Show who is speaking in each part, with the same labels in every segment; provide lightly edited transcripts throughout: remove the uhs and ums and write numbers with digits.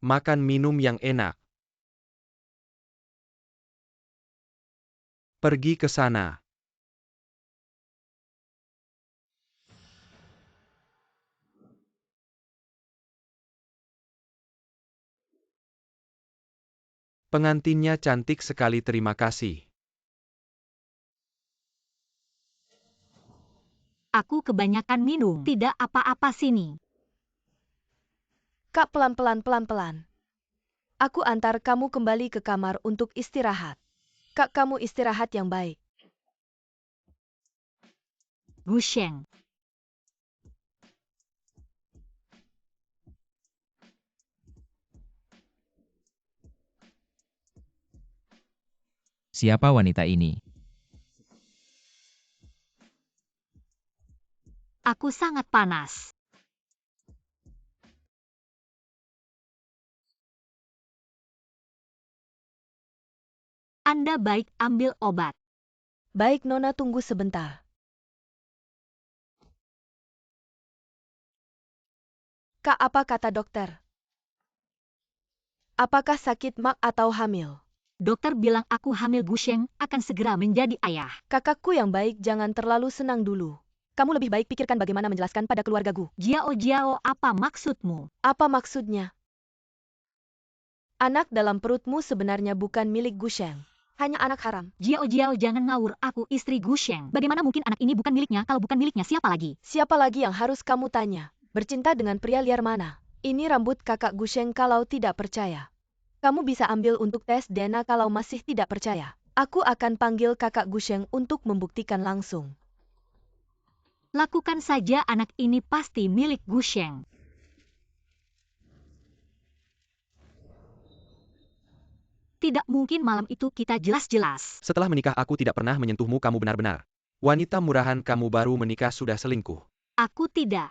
Speaker 1: makan minum yang enak. Pergi ke sana. Pengantinnya cantik sekali, terima kasih.
Speaker 2: Aku kebanyakan minum. Tidak apa-apa sini.
Speaker 3: Kak, pelan-pelan. Aku antar kamu kembali ke kamar untuk istirahat. Kak, kamu istirahat yang baik.
Speaker 2: Gusheng.
Speaker 4: Siapa wanita ini?
Speaker 2: Aku sangat panas. Anda baik ambil obat.
Speaker 3: Baik, Nona, tunggu sebentar. Kak, apa kata dokter? Apakah sakit mak atau hamil?
Speaker 2: Dokter bilang aku hamil. Gusheng akan segera menjadi ayah.
Speaker 3: Kakakku yang baik, jangan terlalu senang dulu. Kamu lebih baik pikirkan bagaimana menjelaskan pada keluargaku.
Speaker 2: Jiao, apa maksudmu?
Speaker 3: Apa maksudnya? Anak dalam perutmu sebenarnya bukan milik Gusheng. Hanya anak haram.
Speaker 2: Jiao, jangan ngawur. Aku istri Gusheng. Bagaimana mungkin anak ini bukan miliknya? Kalau bukan miliknya, siapa lagi?
Speaker 3: Siapa lagi yang harus kamu tanya? Bercinta dengan pria liar mana? Ini rambut kakak Gusheng. Kalau tidak percaya, kamu bisa ambil untuk tes DNA. Kalau masih tidak percaya, aku akan panggil kakak Gusheng untuk membuktikan langsung.
Speaker 2: Lakukan saja, anak ini pasti milik Gusheng. Tidak mungkin, malam itu kita jelas-jelas.
Speaker 1: Setelah menikah aku tidak pernah menyentuhmu, kamu benar-benar wanita murahan. Kamu baru menikah sudah selingkuh.
Speaker 2: Aku tidak.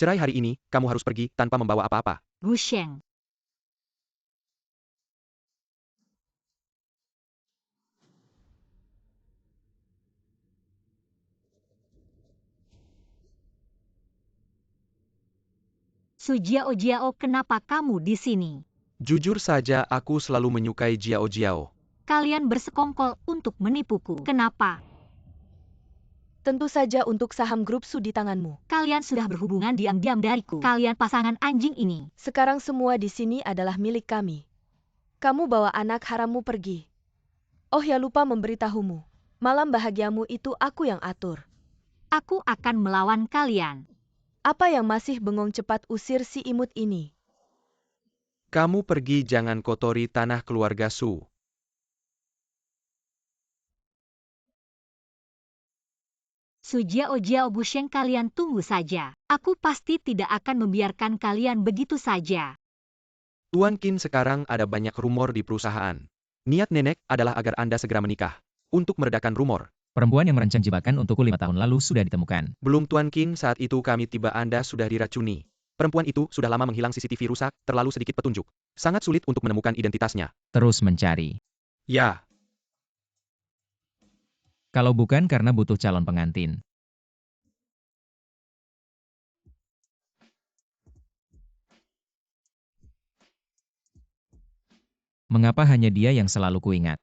Speaker 1: Cerai hari ini, kamu harus pergi tanpa membawa apa-apa.
Speaker 2: Gusheng. Jiao, kenapa kamu di sini?
Speaker 1: Jujur saja, aku selalu menyukai Jiao.
Speaker 2: Kalian bersekongkol untuk menipuku. Kenapa?
Speaker 3: Tentu saja untuk saham grup Su di tanganmu.
Speaker 2: Kalian sudah berhubungan diam-diam dariku. Kalian pasangan anjing ini.
Speaker 3: Sekarang semua di sini adalah milik kami. Kamu bawa anak harammu pergi. Oh ya, lupa memberitahumu. Malam bahagiamu itu aku yang atur.
Speaker 2: Aku akan melawan kalian.
Speaker 3: Apa yang masih bengong, cepat usir si imut ini.
Speaker 1: Kamu pergi, jangan kotori tanah keluarga Su.
Speaker 2: Jiao, Gusheng, kalian tunggu saja. Aku pasti tidak akan membiarkan kalian begitu saja.
Speaker 1: Tuan Qin, sekarang ada banyak rumor di perusahaan. Niat nenek adalah agar Anda segera menikah. Untuk meredakan rumor.
Speaker 4: Perempuan yang merancang jebakan untukku 5 tahun lalu sudah ditemukan.
Speaker 1: Belum, Tuan Qin, saat itu kami tiba Anda sudah diracuni. Perempuan itu sudah lama menghilang, CCTV rusak, terlalu sedikit petunjuk. Sangat sulit untuk menemukan identitasnya.
Speaker 4: Terus mencari.
Speaker 1: Ya.
Speaker 4: Kalau bukan karena butuh calon pengantin. Mengapa hanya dia yang selalu kuingat?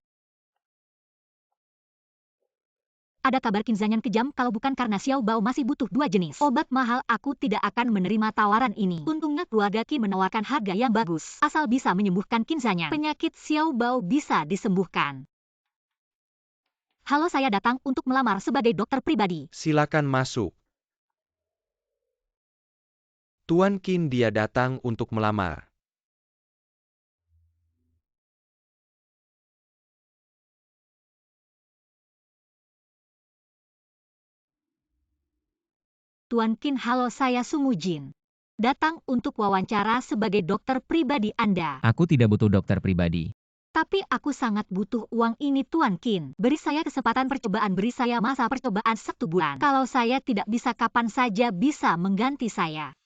Speaker 2: Ada kabar Kinzanyan kejam, kalau bukan karena Xiao Bao masih butuh 2 jenis obat mahal, aku tidak akan menerima tawaran ini. Untungnya keluarga Qin menawarkan harga yang bagus. Asal bisa menyembuhkan Kinzanyan, penyakit Xiao Bao bisa disembuhkan. Halo, saya datang untuk melamar sebagai dokter pribadi.
Speaker 1: Silakan masuk. Tuan Qin, dia datang untuk melamar.
Speaker 2: Tuan Qin, halo, saya Su Mujin. Datang untuk wawancara sebagai dokter pribadi Anda.
Speaker 4: Aku tidak butuh dokter pribadi.
Speaker 2: Tapi aku sangat butuh uang ini, Tuan Qin. Beri saya kesempatan percobaan, beri saya masa percobaan 1 bulan. Kalau saya tidak bisa, kapan saja bisa mengganti saya.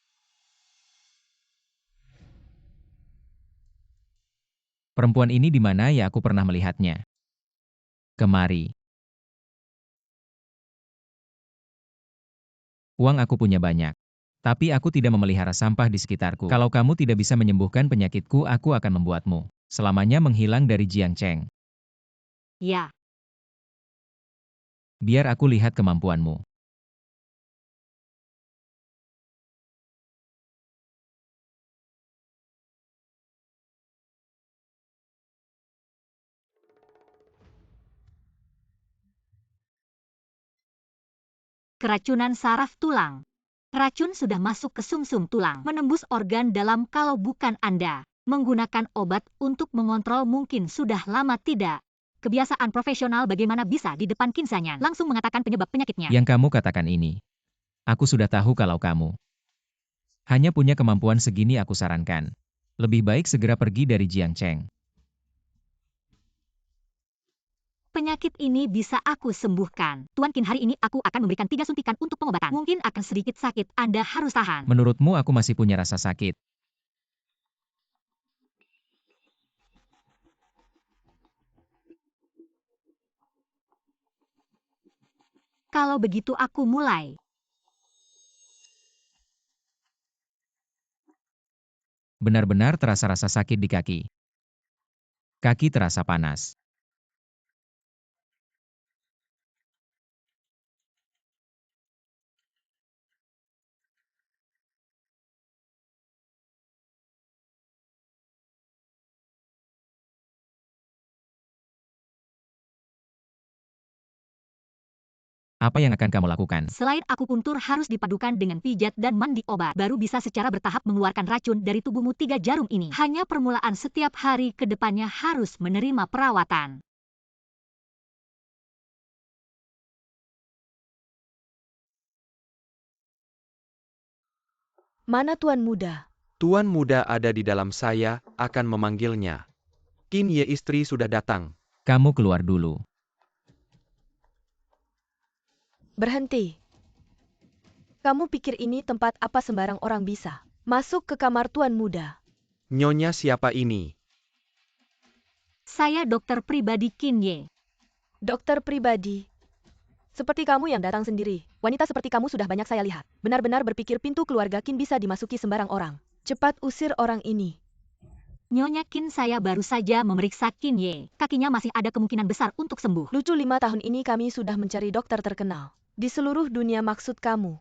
Speaker 4: Perempuan ini di mana ya, aku pernah melihatnya. Kemari. Uang aku punya banyak. Tapi aku tidak memelihara sampah di sekitarku. Kalau kamu tidak bisa menyembuhkan penyakitku, aku akan membuatmu selamanya menghilang dari Jiangcheng.
Speaker 2: Ya,
Speaker 4: Biar aku lihat kemampuanmu.
Speaker 2: keracunan saraf tulang. Racun sudah masuk ke sumsum tulang, menembus organ dalam kalau bukan Anda. Menggunakan obat untuk mengontrol mungkin sudah lama tidak. Kebiasaan profesional bagaimana bisa di depan Qin Zanyan langsung mengatakan penyebab penyakitnya.
Speaker 4: Yang kamu katakan ini. Aku sudah tahu kalau kamu hanya punya kemampuan segini, aku sarankan. Lebih baik segera pergi dari Jiangcheng.
Speaker 2: Penyakit ini bisa aku sembuhkan. Tuan Qin, hari ini aku akan memberikan 3 suntikan untuk pengobatan. Mungkin akan sedikit sakit, Anda harus tahan.
Speaker 4: Menurutmu aku masih punya rasa sakit?
Speaker 2: Kalau begitu aku mulai.
Speaker 4: Benar-benar terasa rasa sakit di kaki. Kaki terasa panas. Apa yang akan kamu lakukan?
Speaker 2: Selain akupuntur harus dipadukan dengan pijat dan mandi obat, baru bisa secara bertahap mengeluarkan racun dari tubuhmu. 3 jarum ini hanya permulaan, setiap hari ke depannya harus menerima perawatan.
Speaker 3: Mana tuan muda?
Speaker 1: Tuan muda ada di dalam, saya akan memanggilnya. Qin Ye istri sudah datang.
Speaker 4: Kamu keluar dulu.
Speaker 3: Berhenti. Kamu pikir ini tempat apa sembarang orang bisa masuk ke kamar tuan muda?
Speaker 1: Nyonya siapa ini?
Speaker 2: Saya dokter pribadi Qin Ye.
Speaker 3: Dokter pribadi. Seperti kamu yang datang sendiri. Wanita seperti kamu sudah banyak saya lihat. Benar-benar berpikir pintu keluarga Qin bisa dimasuki sembarang orang. Cepat usir orang ini.
Speaker 2: Nyonya Qin, saya baru saja memeriksa Qin Ye. Kakinya masih ada kemungkinan besar untuk sembuh.
Speaker 3: Lucu, 5 tahun ini kami sudah mencari dokter terkenal di seluruh dunia. Maksud kamu?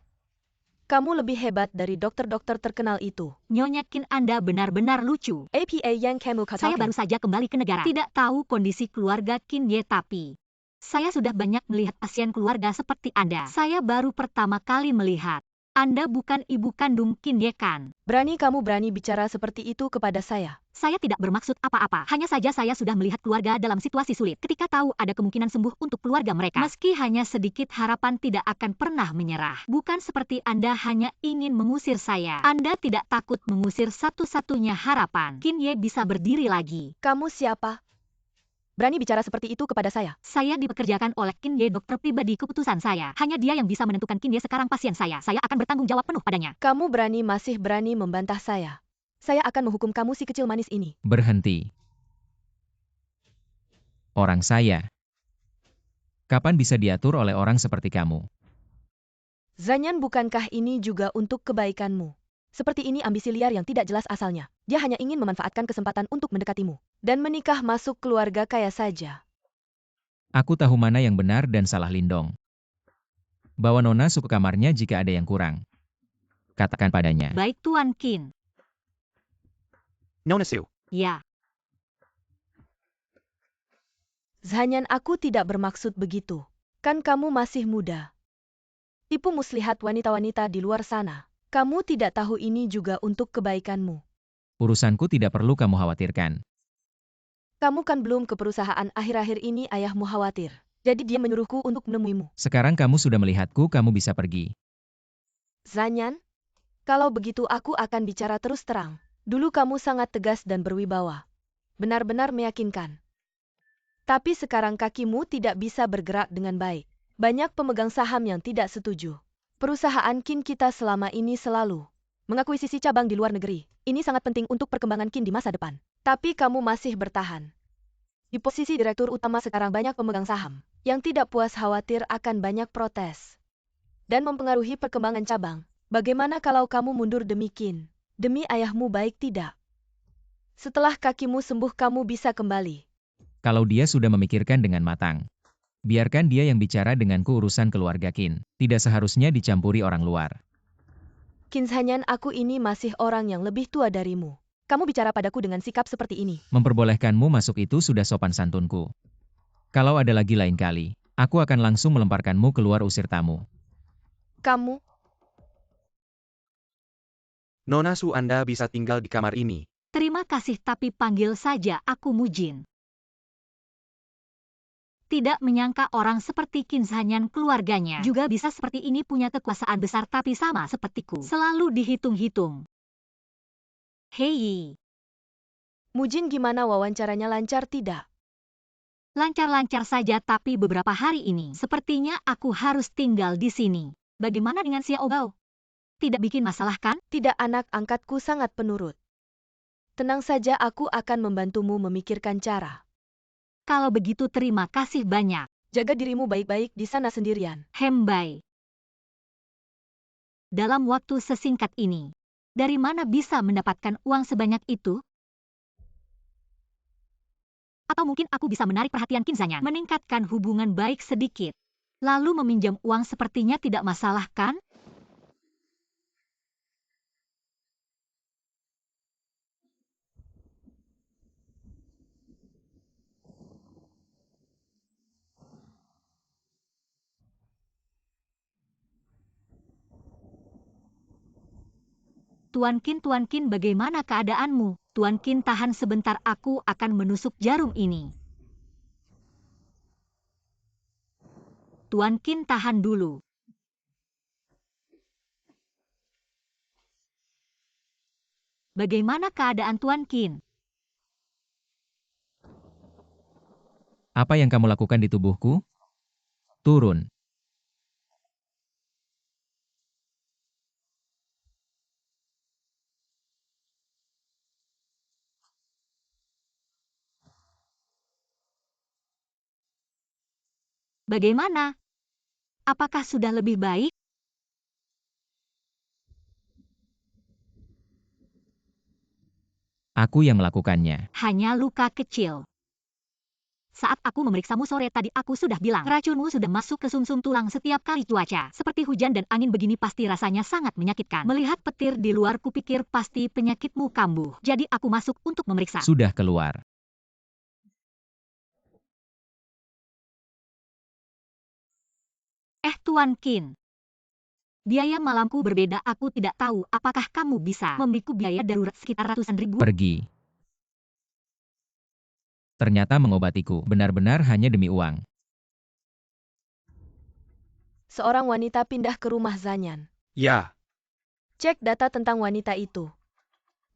Speaker 3: Kamu lebih hebat dari dokter-dokter terkenal itu.
Speaker 2: Nyonya Qin, Anda benar-benar lucu.
Speaker 3: APA yang kamu katakan.
Speaker 2: Saya baru saja kembali ke negara. Tidak tahu kondisi keluarga Qin Ye, tapi saya sudah banyak melihat pasien keluarga seperti Anda. Saya baru pertama kali melihat. Anda bukan ibu kandung Qin Ye kan?
Speaker 3: Berani kamu berani bicara seperti itu kepada saya?
Speaker 2: Saya tidak bermaksud apa-apa. Hanya saja saya sudah melihat keluarga dalam situasi sulit. Ketika tahu ada kemungkinan sembuh untuk keluarga mereka, meski hanya sedikit, harapan tidak akan pernah menyerah. Bukan seperti Anda hanya ingin mengusir saya. Anda tidak takut mengusir satu-satunya harapan. Qin Ye bisa berdiri lagi.
Speaker 3: Kamu siapa? Berani bicara seperti itu kepada saya?
Speaker 2: Saya dipekerjakan oleh Qin Ye, dokter pribadi keputusan saya. Hanya dia yang bisa menentukan Qin Ye sekarang pasien saya. Saya akan bertanggung jawab penuh padanya.
Speaker 3: Kamu masih berani membantah saya. Saya akan menghukum kamu, si kecil manis ini.
Speaker 4: Berhenti. Orang saya. Kapan bisa diatur oleh orang seperti kamu?
Speaker 3: Zanyan, bukankah ini juga untuk kebaikanmu? Seperti ini ambisi liar yang tidak jelas asalnya. Dia hanya ingin memanfaatkan kesempatan untuk mendekatimu. Dan menikah masuk keluarga kaya saja.
Speaker 4: Aku tahu mana yang benar dan salah, Lindong. Bawa Nona Su ke kamarnya jika ada yang kurang. Katakan padanya.
Speaker 2: Baik, Tuan Qin.
Speaker 1: Nona Su.
Speaker 2: Ya.
Speaker 3: Zanyan, aku tidak bermaksud begitu. Kan kamu masih muda. Tipu muslihat wanita-wanita di luar sana. Kamu tidak tahu ini juga untuk kebaikanmu.
Speaker 4: Urusanku tidak perlu kamu khawatirkan.
Speaker 3: Kamu kan belum ke perusahaan akhir-akhir ini, ayahmu khawatir. Jadi dia menyuruhku untuk menemuimu.
Speaker 4: Sekarang kamu sudah melihatku, kamu bisa pergi.
Speaker 3: Zanyan, kalau begitu aku akan bicara terus terang. Dulu kamu sangat tegas dan berwibawa. Benar-benar meyakinkan. Tapi sekarang kakimu tidak bisa bergerak dengan baik. Banyak pemegang saham yang tidak setuju. Perusahaan Qin kita selama ini selalu mengakuisisi cabang di luar negeri. Ini sangat penting untuk perkembangan Qin di masa depan. Tapi kamu masih bertahan. Di posisi direktur utama sekarang banyak pemegang saham yang tidak puas, khawatir akan banyak protes dan mempengaruhi perkembangan cabang. Bagaimana kalau kamu mundur demi Qin? Demi ayahmu baik tidak? Setelah kakimu sembuh kamu bisa kembali.
Speaker 4: Kalau dia sudah memikirkan dengan matang. Biarkan dia yang bicara denganku urusan keluarga Qin. Tidak seharusnya dicampuri orang luar.
Speaker 3: Qin Zanyan, aku ini masih orang yang lebih tua darimu. Kamu bicara padaku dengan sikap seperti ini.
Speaker 4: Memperbolehkanmu masuk itu sudah sopan santunku. Kalau ada lagi lain kali, aku akan langsung melemparkanmu keluar usir tamu.
Speaker 3: Kamu,
Speaker 1: Nona Su, Anda bisa tinggal di kamar ini.
Speaker 2: Terima kasih tapi panggil saja aku Mujin. Tidak menyangka orang seperti Qin Zanyan keluarganya juga bisa seperti ini, punya kekuasaan besar tapi sama sepertiku. Selalu dihitung-hitung. Hei,
Speaker 3: Mujin, gimana wawancaranya, lancar tidak?
Speaker 2: lancar-lancar saja tapi beberapa hari ini sepertinya aku harus tinggal di sini. Bagaimana dengan Xiao Bao? Tidak bikin masalah kan?
Speaker 3: Tidak, anak angkatku sangat penurut. Tenang saja, aku akan membantumu memikirkan cara.
Speaker 2: Kalau begitu terima kasih banyak.
Speaker 3: Jaga dirimu baik-baik di sana sendirian.
Speaker 2: Hembai. Dalam waktu sesingkat ini, dari mana bisa mendapatkan uang sebanyak itu? Atau mungkin aku bisa menarik perhatian Qin Zanyan, meningkatkan hubungan baik sedikit. Lalu meminjam uang sepertinya tidak masalah kan? Tuan Qin, bagaimana keadaanmu? Tuan Qin, tahan sebentar, aku akan menusuk jarum ini. Tuan Qin, tahan dulu. Bagaimana keadaan Tuan Qin?
Speaker 4: Apa yang kamu lakukan di tubuhku? Turun.
Speaker 2: Bagaimana? Apakah sudah lebih baik?
Speaker 4: Aku yang melakukannya.
Speaker 2: Hanya luka kecil. Saat aku memeriksamu sore tadi aku sudah bilang, racunmu sudah masuk ke sumsum tulang. Setiap kali cuaca seperti hujan dan angin begini pasti rasanya sangat menyakitkan. Melihat petir di luar kupikir pasti penyakitmu kambuh. Jadi aku masuk untuk memeriksa.
Speaker 4: Sudah keluar.
Speaker 2: Tuan Qin. Biaya malamku berbeda, aku tidak tahu apakah kamu bisa memberiku biaya darurat sekitar ratusan ribu?
Speaker 4: Pergi. Ternyata mengobatiku benar-benar hanya demi uang.
Speaker 3: Seorang wanita pindah ke rumah Zanyan.
Speaker 1: Ya,
Speaker 3: Cek data tentang wanita itu.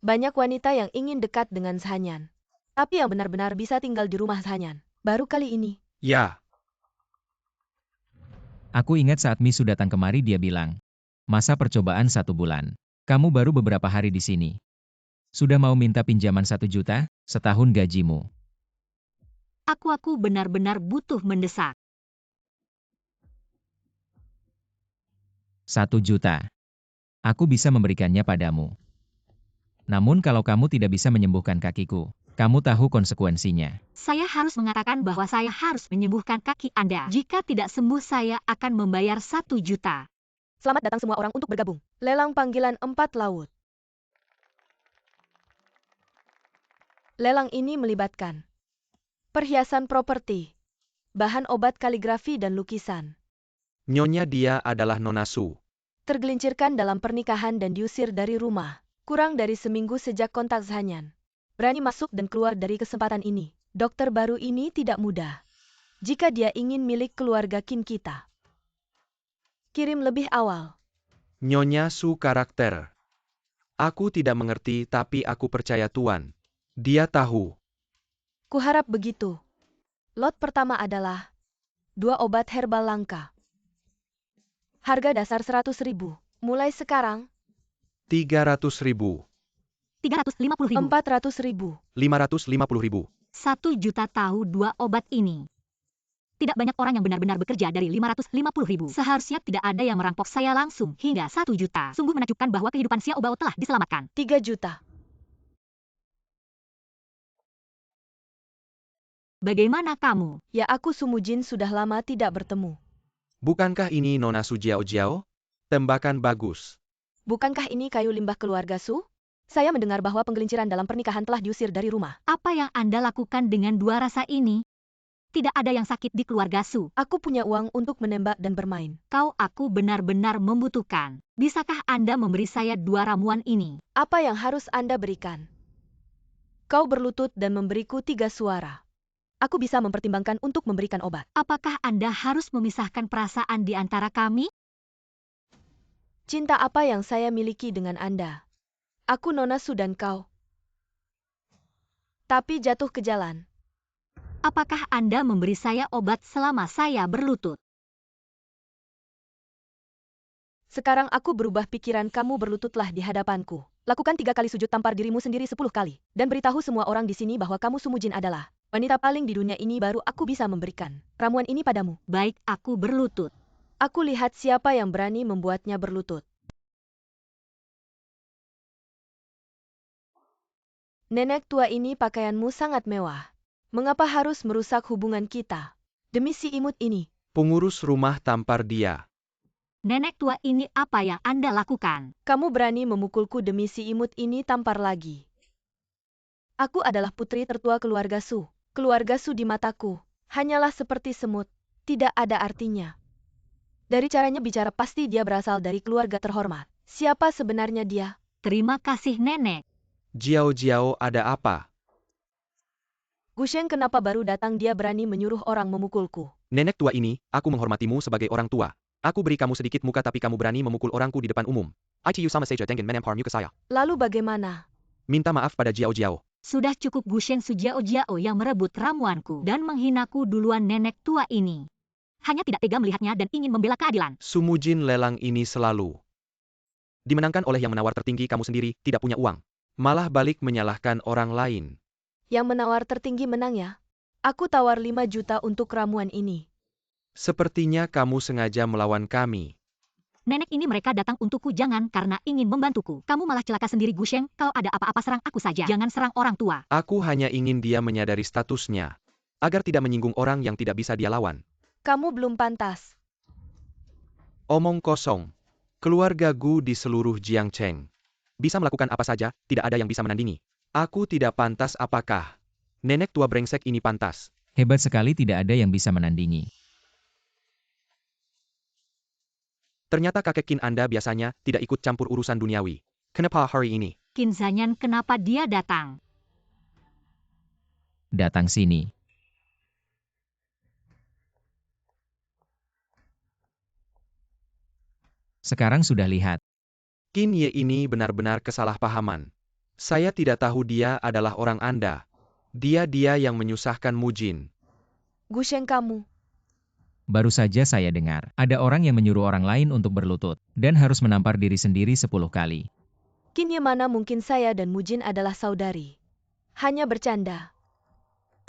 Speaker 3: Banyak wanita yang ingin dekat dengan Zanyan. Tapi yang benar-benar bisa tinggal di rumah Zanyan. Baru kali ini.
Speaker 1: ya.
Speaker 4: Aku ingat saat Misu datang kemari dia bilang, masa percobaan 1 bulan. Kamu baru beberapa hari di sini. Sudah mau minta pinjaman 1 juta, setahun gajimu.
Speaker 2: Aku benar-benar butuh mendesak.
Speaker 4: 1 juta. Aku bisa memberikannya padamu. Namun kalau kamu tidak bisa menyembuhkan kakiku, kamu tahu konsekuensinya.
Speaker 2: Saya harus mengatakan bahwa saya harus menyembuhkan kaki Anda. Jika tidak sembuh saya akan membayar 1 juta.
Speaker 3: Selamat datang semua orang untuk bergabung. Lelang panggilan 4 laut. Lelang ini melibatkan perhiasan properti, bahan obat kaligrafi dan lukisan.
Speaker 1: Nyonya, dia adalah Nona Su.
Speaker 3: Tergelincirkan dalam pernikahan dan diusir dari rumah. Kurang dari seminggu sejak kontak Zanyan. Berani masuk dan keluar dari kesempatan ini. Dokter baru ini tidak mudah. Jika dia ingin milik keluarga Qin kita. Kirim lebih awal.
Speaker 1: Nyonya Su karakter. Aku tidak mengerti tapi aku percaya Tuan. Dia tahu.
Speaker 3: Kuharap begitu. Lot pertama adalah 2 obat herbal langka. Harga dasar 100.000. Mulai sekarang
Speaker 1: 300.000.
Speaker 2: 350.000.
Speaker 3: 400.000.
Speaker 1: 550.000.
Speaker 2: 1 juta tahu 2 obat ini. Tidak banyak orang yang benar-benar bekerja dari 550.000. Seharusnya tidak ada yang merampok saya langsung hingga 1 juta. Sungguh menakjubkan bahwa kehidupan Xiao Bao telah diselamatkan.
Speaker 3: 3 juta.
Speaker 2: Bagaimana kamu?
Speaker 3: Ya, aku Sumujin sudah lama tidak bertemu.
Speaker 1: Bukankah ini Nona Su Jiao Jiao? Tembakan bagus.
Speaker 3: Bukankah ini kayu limbah keluarga Su? Saya mendengar bahwa penggelinciran dalam pernikahan telah diusir dari rumah.
Speaker 2: Apa yang Anda lakukan dengan dua rasa ini? Tidak ada yang sakit di keluarga Su.
Speaker 3: Aku punya uang untuk menembak dan bermain.
Speaker 2: Aku benar-benar membutuhkan. Bisakah Anda memberi saya 2 ramuan ini?
Speaker 3: Apa yang harus Anda berikan? Kau berlutut dan memberiku 3 suara. Aku bisa mempertimbangkan untuk memberikan obat.
Speaker 2: Apakah Anda harus memisahkan perasaan di antara kami?
Speaker 3: Cinta apa yang saya miliki dengan Anda? Aku Nona Su dan kau. Tapi jatuh ke jalan.
Speaker 2: Apakah Anda memberi saya obat selama saya berlutut?
Speaker 3: Sekarang aku berubah pikiran, kamu berlututlah di hadapanku. Lakukan 3 kali sujud, tampar dirimu sendiri 10 kali. Dan beritahu semua orang di sini bahwa kamu Sumujin adalah wanita paling di dunia ini, baru aku bisa memberikan ramuan ini padamu.
Speaker 2: Baik, aku berlutut.
Speaker 3: Aku lihat siapa yang berani membuatnya berlutut. Nenek tua ini pakaianmu sangat mewah. Mengapa harus merusak hubungan kita? Demi si imut ini.
Speaker 1: Pengurus rumah tampar dia.
Speaker 2: Nenek tua ini, apa yang Anda lakukan?
Speaker 3: Kamu berani memukulku, demi si imut ini, tampar lagi. Aku adalah putri tertua keluarga Su. Keluarga Su di mataku hanyalah seperti semut, tidak ada artinya. Dari caranya bicara pasti dia berasal dari keluarga terhormat. Siapa sebenarnya dia?
Speaker 2: Terima kasih, Nenek.
Speaker 1: Jiao Jiao, ada apa?
Speaker 3: Gusheng kenapa baru datang, dia berani menyuruh orang memukulku.
Speaker 1: Nenek tua ini, aku menghormatimu sebagai orang tua. Aku beri kamu sedikit muka tapi kamu berani memukul orangku di depan umum. ITU sama saja dengan menempar muka saya.
Speaker 3: Lalu bagaimana?
Speaker 1: Minta maaf pada Jiao Jiao.
Speaker 2: Sudah cukup Gusheng Su Jiao Jiao yang merebut ramuanku dan menghinaku duluan. Nenek tua ini hanya tidak tega melihatnya dan ingin membela keadilan.
Speaker 1: Sumujin lelang ini selalu dimenangkan oleh yang menawar tertinggi, kamu sendiri tidak punya uang. Malah balik menyalahkan orang lain.
Speaker 3: Yang menawar tertinggi menang ya? Aku tawar 5 juta untuk ramuan ini.
Speaker 1: Sepertinya kamu sengaja melawan kami.
Speaker 2: Nenek ini mereka datang untukku, jangan karena ingin membantuku. Kamu malah celaka sendiri, Gusheng. Kau ada apa-apa serang aku saja. Jangan serang orang tua.
Speaker 1: Aku hanya ingin dia menyadari statusnya, agar tidak menyinggung orang yang tidak bisa dia lawan.
Speaker 3: Kamu belum pantas.
Speaker 1: Omong kosong. Keluarga Gu di seluruh Jiangcheng bisa melakukan apa saja, tidak ada yang bisa menandingi. Aku tidak pantas, apakah nenek tua brengsek ini pantas?
Speaker 4: Hebat sekali, tidak ada yang bisa menandingi.
Speaker 1: Ternyata kakek Qin Anda biasanya tidak ikut campur urusan duniawi. Kenapa hari ini?
Speaker 2: Qin Zanyan, kenapa dia datang?
Speaker 4: Datang sini. Sekarang sudah lihat.
Speaker 1: Qin Ye ini benar-benar kesalahpahaman. Saya tidak tahu dia adalah orang Anda. Dia yang menyusahkan Mujin.
Speaker 3: Gusheng, kamu.
Speaker 4: Baru saja saya dengar, ada orang yang menyuruh orang lain untuk berlutut, dan harus menampar diri sendiri 10 kali.
Speaker 3: Qin Ye, mana mungkin saya dan Mujin adalah saudari. Hanya bercanda.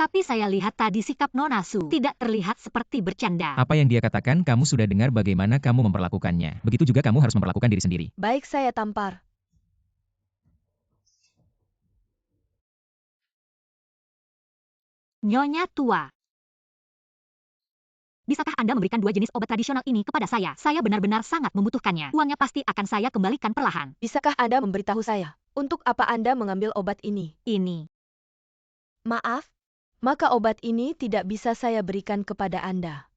Speaker 2: Tapi saya lihat tadi sikap Nona Su tidak terlihat seperti bercanda.
Speaker 4: Apa yang dia katakan, kamu sudah dengar bagaimana kamu memperlakukannya. Begitu juga kamu harus memperlakukan diri sendiri.
Speaker 3: Baik, saya tampar.
Speaker 2: Nyonya tua. Bisakah Anda memberikan 2 jenis obat tradisional ini kepada saya? Saya benar-benar sangat membutuhkannya. Uangnya pasti akan saya kembalikan perlahan.
Speaker 3: Bisakah Anda memberitahu saya, untuk apa Anda mengambil obat ini?
Speaker 2: Ini.
Speaker 3: Maaf, maka obat ini tidak bisa saya berikan kepada Anda.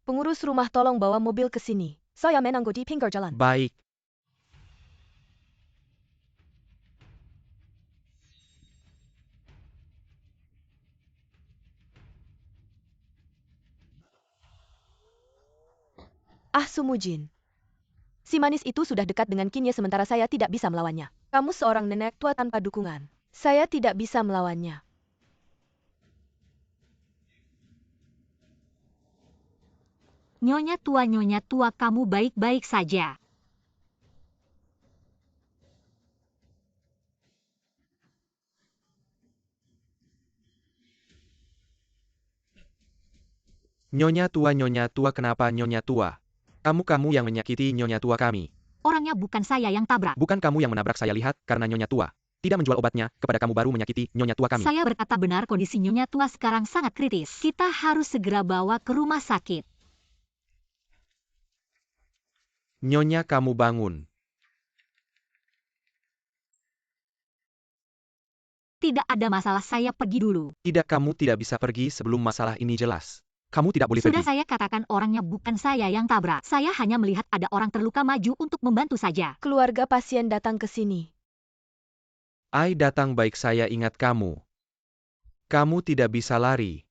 Speaker 3: Pengurus rumah, tolong bawa mobil ke sini. Saya menunggu di pinggir jalan.
Speaker 1: Baik.
Speaker 3: Ah, Sumujin. Si manis itu sudah dekat dengan Qin Ye, sementara saya tidak bisa melawannya. Kamu seorang nenek tua tanpa dukungan. Saya tidak bisa melawannya.
Speaker 2: Nyonya tua, kamu baik-baik saja.
Speaker 1: Nyonya tua kenapa Nyonya tua? Kamu yang menyakiti Nyonya tua kami.
Speaker 2: Orangnya bukan saya yang tabrak.
Speaker 1: Bukan kamu yang menabrak saya lihat, karena Nyonya tua tidak menjual obatnya, kepada kamu baru menyakiti Nyonya tua kami.
Speaker 2: Saya berkata benar, kondisi Nyonya tua sekarang sangat kritis. Kita harus segera bawa ke rumah sakit.
Speaker 1: Nyonya kamu bangun.
Speaker 2: Tidak ada masalah, saya pergi dulu.
Speaker 1: Tidak, kamu tidak bisa pergi sebelum masalah ini jelas. Kamu tidak boleh
Speaker 2: Sudah
Speaker 1: pergi.
Speaker 2: saya katakan orangnya bukan saya yang tabrak. Saya hanya melihat ada orang terluka maju untuk membantu saja.
Speaker 3: Keluarga pasien datang ke sini.
Speaker 1: Ai datang baik, saya ingat kamu. Kamu tidak bisa lari.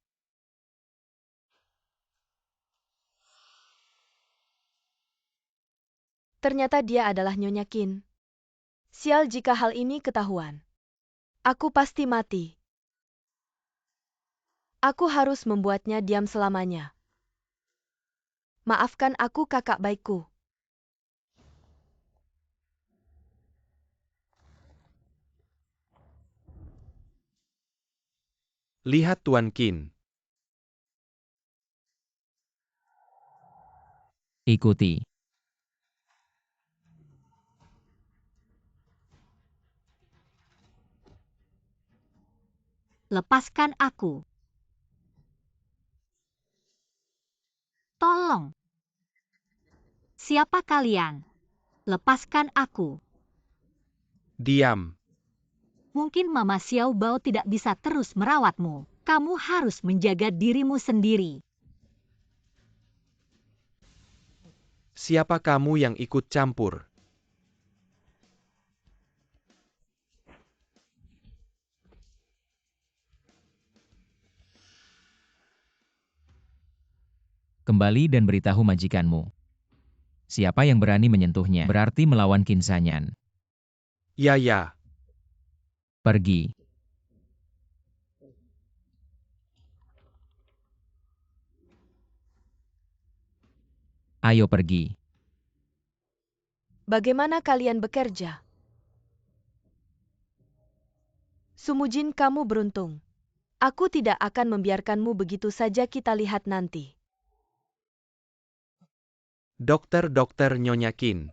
Speaker 3: Ternyata dia adalah Nyonya Qin. Sial jika hal ini ketahuan. Aku pasti mati. Aku harus membuatnya diam selamanya. Maafkan aku, kakak baikku.
Speaker 1: Lihat Tuan Qin.
Speaker 4: Ikuti.
Speaker 2: Lepaskan aku. Tolong. Siapa kalian? Lepaskan aku.
Speaker 1: Diam.
Speaker 2: Mungkin Mama Xiao Bao tidak bisa terus merawatmu. Kamu harus menjaga dirimu sendiri.
Speaker 1: Siapa kamu yang ikut campur?
Speaker 4: Kembali dan beritahu majikanmu. Siapa yang berani menyentuhnya berarti melawan Qin Zanyan.
Speaker 1: Ya.
Speaker 4: Pergi. Ayo pergi.
Speaker 3: Bagaimana kalian bekerja? Sumujin, kamu beruntung. Aku tidak akan membiarkanmu begitu saja, kita lihat nanti.
Speaker 1: Dokter Nyonya Qin.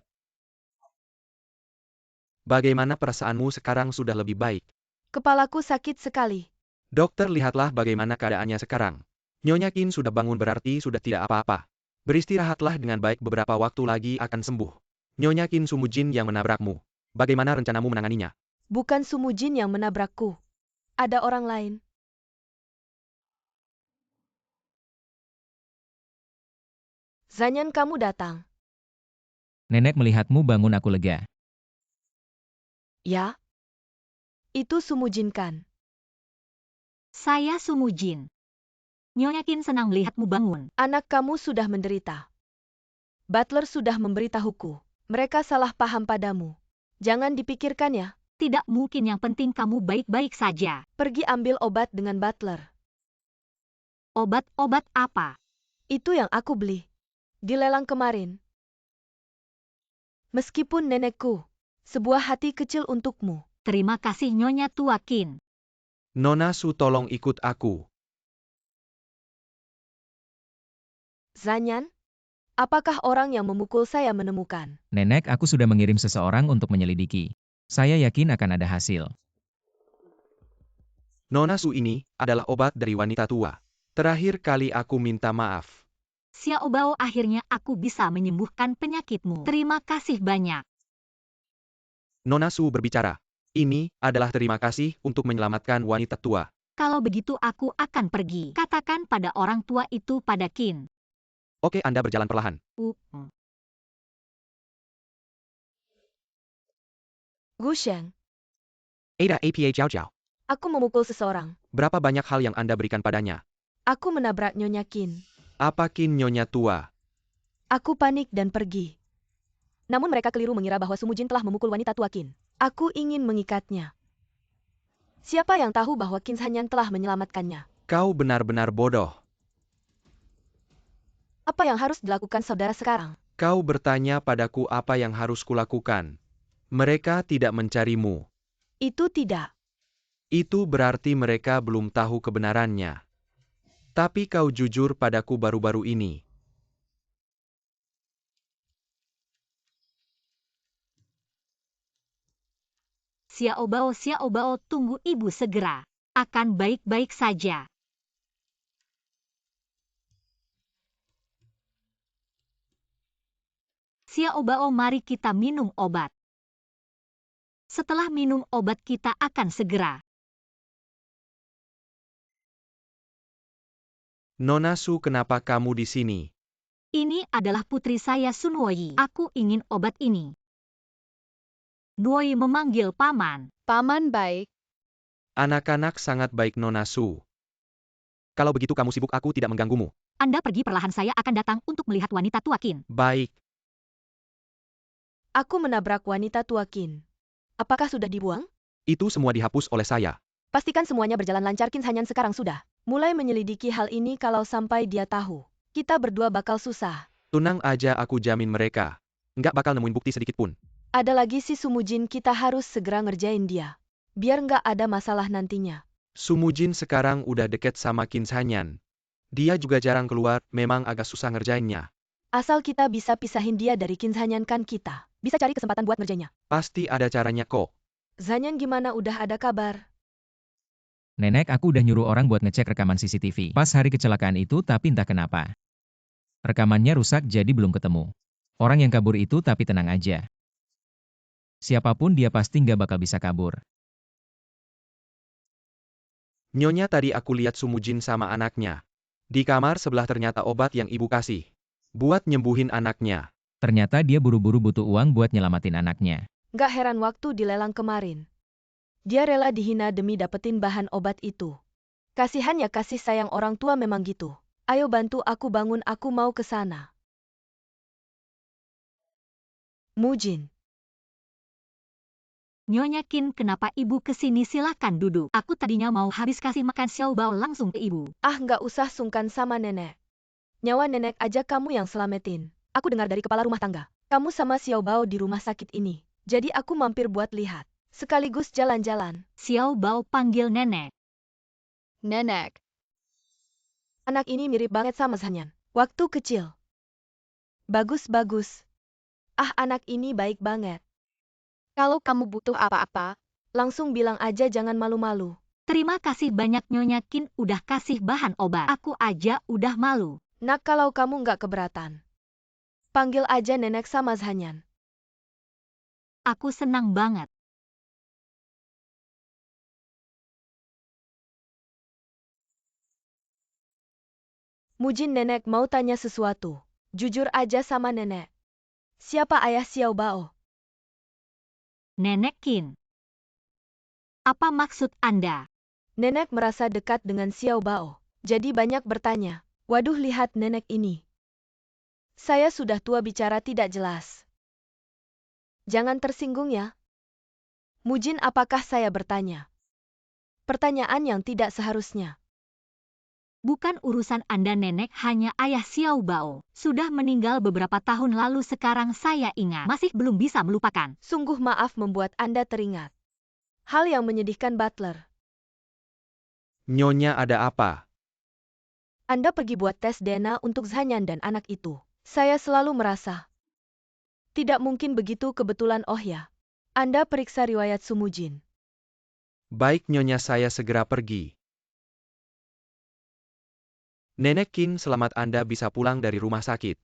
Speaker 1: Bagaimana perasaanmu sekarang, sudah lebih baik?
Speaker 3: Kepalaku sakit sekali.
Speaker 1: Dokter, lihatlah bagaimana keadaannya sekarang. Nyonya Qin sudah bangun, berarti sudah tidak apa-apa. Beristirahatlah dengan baik, beberapa waktu lagi akan sembuh. Nyonya Qin, Sumujin yang menabrakmu. Bagaimana rencanamu menanganinya?
Speaker 3: Bukan Sumujin yang menabrakku. Ada orang lain. Zanyan, kamu datang.
Speaker 4: Nenek melihatmu bangun, aku lega.
Speaker 3: Ya? Itu Sumujin kan?
Speaker 2: Saya Sumujin. Nyonya Qin senang melihatmu bangun.
Speaker 3: Anak kamu sudah menderita. Butler sudah memberitahuku. Mereka salah paham padamu. Jangan dipikirkan ya.
Speaker 2: Tidak mungkin, yang penting kamu baik-baik saja.
Speaker 3: Pergi ambil obat dengan Butler.
Speaker 2: Obat apa?
Speaker 3: Itu yang aku beli. Di lelang kemarin. Meskipun nenekku, sebuah hati kecil untukmu.
Speaker 2: Terima kasih Nyonya tua Qin.
Speaker 1: Nona Su, tolong ikut aku.
Speaker 3: Zanyan, apakah orang yang memukul saya menemukan?
Speaker 4: Nenek, aku sudah mengirim seseorang untuk menyelidiki. Saya yakin akan ada hasil.
Speaker 1: Nona Su, ini adalah obat dari wanita tua. Terakhir kali aku minta maaf.
Speaker 2: Xiao Bao, akhirnya aku bisa menyembuhkan penyakitmu. Terima kasih banyak.
Speaker 1: Nona Su berbicara. Ini adalah terima kasih untuk menyelamatkan wanita tua.
Speaker 2: Kalau begitu aku akan pergi. Katakan pada orang tua itu pada Qin.
Speaker 1: Oke, Anda berjalan perlahan.
Speaker 3: Gu Sheng,
Speaker 1: Ada apa Jiao Jiao?
Speaker 3: aku memukul seseorang.
Speaker 1: Berapa banyak hal yang Anda berikan padanya?
Speaker 3: Aku menabrak Nyonya Qin.
Speaker 1: Apa Qin Nyonya tua?
Speaker 3: Aku panik dan pergi. Namun mereka keliru mengira bahwa Sumujin telah memukul wanita tua Qin. Aku ingin mengikatnya. Siapa yang tahu bahwa Qin Zanyan telah menyelamatkannya?
Speaker 1: Kau benar-benar bodoh.
Speaker 3: Apa yang harus dilakukan saudara sekarang?
Speaker 1: Kau bertanya padaku apa yang harus kulakukan. Mereka tidak mencarimu.
Speaker 3: Itu tidak.
Speaker 1: Itu berarti mereka belum tahu kebenarannya. Tapi kau jujur padaku baru-baru ini.
Speaker 2: Xiao Bao, tunggu ibu segera. Akan baik-baik saja. Xiao Bao, mari kita minum obat. Setelah minum obat kita akan segera.
Speaker 1: Nona Su, kenapa kamu di sini?
Speaker 2: Ini adalah putri saya Sun Wei. Aku ingin obat ini. Nuoi memanggil paman.
Speaker 3: Paman baik.
Speaker 1: Anak-anak sangat baik Nona Su. Kalau begitu kamu sibuk, aku tidak mengganggumu.
Speaker 2: Anda pergi perlahan, saya akan datang untuk melihat wanita tua Qin.
Speaker 1: Baik.
Speaker 3: Aku menabrak wanita tua Qin. Apakah sudah dibuang?
Speaker 1: Itu semua dihapus oleh saya.
Speaker 3: Pastikan semuanya berjalan lancar. Qin Zanyan sekarang sudah mulai menyelidiki hal ini. Kalau sampai dia tahu, kita berdua bakal susah.
Speaker 1: Tenang aja, aku jamin mereka nggak bakal nemuin bukti sedikit pun.
Speaker 3: Ada lagi si Sumujin, kita harus segera ngerjain dia. Biar nggak ada masalah nantinya.
Speaker 1: Sumujin sekarang udah deket sama Qin Zanyan. Dia juga jarang keluar, memang agak susah ngerjainnya.
Speaker 3: Asal kita bisa pisahin dia dari Qin Zanyan, kan kita bisa cari kesempatan buat ngerjainnya.
Speaker 1: Pasti ada caranya kok.
Speaker 3: Zanyan gimana, udah ada kabar?
Speaker 4: Nenek, aku udah nyuruh orang buat ngecek rekaman CCTV. Pas hari kecelakaan itu, tapi entah kenapa. Rekamannya rusak, jadi belum ketemu orang yang kabur itu, tapi tenang aja. Siapapun dia pasti nggak bakal bisa kabur.
Speaker 1: Nyonya, tadi aku lihat Sumujin sama anaknya. Di kamar sebelah ternyata obat yang ibu kasih. Buat nyembuhin anaknya.
Speaker 4: Ternyata dia buru-buru butuh uang buat nyelamatin anaknya.
Speaker 3: Nggak heran waktu di lelang kemarin. Dia rela dihina demi dapetin bahan obat itu. Kasihan ya, kasih sayang orang tua memang gitu. Ayo bantu aku bangun, aku mau ke sana. Mujin.
Speaker 2: Nyonya Qin, kenapa ibu kesini? Silakan duduk. Aku tadinya mau habis kasih makan Xiao Bao langsung ke ibu.
Speaker 3: Ah, nggak usah sungkan sama nenek. Nyawa nenek aja kamu yang selamatin. Aku dengar dari kepala rumah tangga, kamu sama Xiao Bao di rumah sakit ini. Jadi aku mampir buat lihat. Sekaligus jalan-jalan.
Speaker 2: Xiao Bao panggil nenek.
Speaker 3: Nenek. Anak ini mirip banget sama Zanyan. Waktu kecil. Bagus-bagus. Ah, anak ini baik banget. Kalau kamu butuh apa-apa, langsung bilang aja, jangan malu-malu.
Speaker 2: Terima kasih banyak Nyonya Qin udah kasih bahan obat. Aku aja udah malu.
Speaker 3: Nak, kalau kamu nggak keberatan, panggil aja nenek sama Zanyan.
Speaker 2: Aku senang banget.
Speaker 3: Mujin, nenek mau tanya sesuatu. Jujur aja sama nenek. Siapa ayah Xiao Bao?
Speaker 2: Nenek Qin. Apa maksud Anda?
Speaker 3: Nenek merasa dekat dengan Xiao Bao, jadi banyak bertanya. Waduh, lihat nenek ini. Saya sudah tua, bicara tidak jelas. Jangan tersinggung ya. Mujin, apakah saya bertanya pertanyaan yang tidak seharusnya?
Speaker 2: Bukan urusan Anda, nenek, hanya ayah Xiao Bao. Sudah meninggal beberapa tahun lalu, sekarang saya ingat. Masih belum bisa melupakan.
Speaker 3: Sungguh maaf membuat Anda teringat hal yang menyedihkan, Butler.
Speaker 1: Nyonya, ada apa?
Speaker 3: Anda pergi buat tes DNA untuk Zanyan dan anak itu. Saya selalu merasa tidak mungkin begitu kebetulan. Oh ya, Anda periksa riwayat Sumujin.
Speaker 1: Baik Nyonya, saya segera pergi. Nenek Qin, selamat, Anda bisa pulang dari rumah sakit.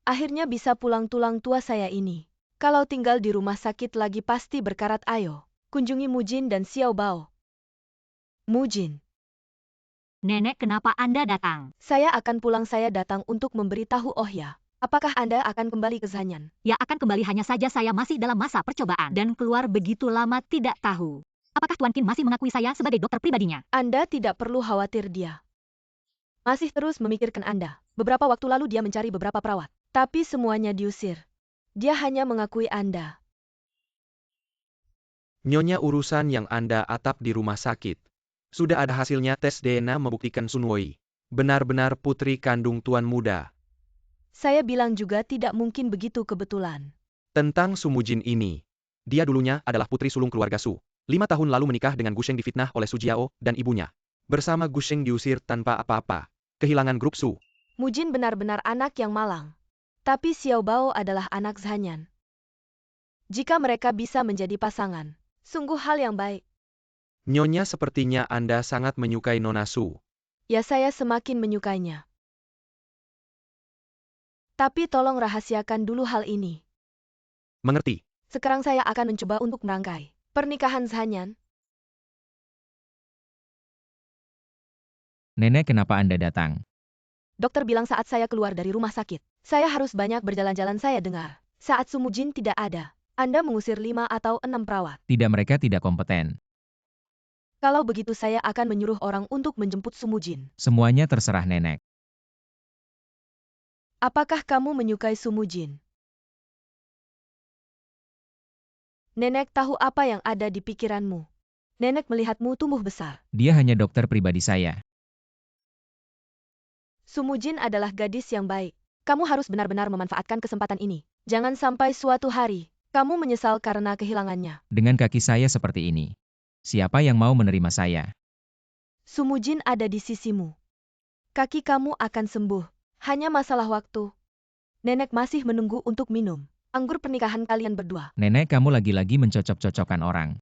Speaker 3: Akhirnya bisa pulang, tulang tua saya ini. Kalau tinggal di rumah sakit lagi pasti berkarat. Ayo, kunjungi Mujin dan Xiao Bao. Mujin.
Speaker 2: Nenek, kenapa Anda datang?
Speaker 3: Saya akan pulang, saya datang untuk memberitahu. Oh ya, apakah Anda akan kembali ke Zanyan?
Speaker 2: Ya, akan kembali, hanya saja saya masih dalam masa percobaan. Dan keluar begitu lama tidak tahu. Apakah Tuan Qin masih mengakui saya sebagai dokter pribadinya?
Speaker 3: Anda tidak perlu khawatir, dia masih terus memikirkan Anda. Beberapa waktu lalu dia mencari beberapa perawat, tapi semuanya diusir. Dia hanya mengakui Anda.
Speaker 1: Nyonya, urusan yang Anda atap di rumah sakit. Sudah ada hasilnya, tes DNA membuktikan Sun Wei benar-benar putri kandung Tuan Muda.
Speaker 3: Saya bilang juga tidak mungkin begitu kebetulan.
Speaker 1: Tentang Sumujin ini, dia dulunya adalah putri sulung keluarga Su. 5 tahun lalu menikah dengan Gusheng, difitnah oleh Su Jiao dan ibunya. Bersama Gusheng diusir tanpa apa-apa. Kehilangan grup Su.
Speaker 3: Mujin benar-benar anak yang malang. Tapi Xiao Bao adalah anak Zhanyan. Jika mereka bisa menjadi pasangan, sungguh hal yang baik.
Speaker 1: Nyonya sepertinya Anda sangat menyukai Nona Su.
Speaker 3: Ya, saya semakin menyukainya. Tapi tolong rahasiakan dulu hal ini.
Speaker 1: Mengerti?
Speaker 3: Sekarang saya akan mencoba untuk merangkai pernikahan Zhanyan.
Speaker 4: Nenek, kenapa Anda datang?
Speaker 3: Dokter bilang saat saya keluar dari rumah sakit, saya harus banyak berjalan-jalan. Saya dengar, saat Su Mujin tidak ada, Anda mengusir 5 atau 6 perawat.
Speaker 4: Tidak, mereka tidak kompeten.
Speaker 3: Kalau begitu saya akan menyuruh orang untuk menjemput Su Mujin.
Speaker 4: Semuanya terserah Nenek.
Speaker 3: Apakah kamu menyukai Su Mujin? Nenek tahu apa yang ada di pikiranmu. Nenek melihatmu tumbuh besar.
Speaker 4: Dia hanya dokter pribadi saya.
Speaker 3: Su Mujin adalah gadis yang baik. Kamu harus benar-benar memanfaatkan kesempatan ini. Jangan sampai suatu hari, kamu menyesal karena kehilangannya.
Speaker 4: Dengan kaki saya seperti ini, siapa yang mau menerima saya?
Speaker 3: Su Mujin ada di sisimu. Kaki kamu akan sembuh. Hanya masalah waktu. Nenek masih menunggu untuk minum anggur pernikahan kalian berdua.
Speaker 4: Nenek, kamu lagi-lagi mencocok-cocokkan orang.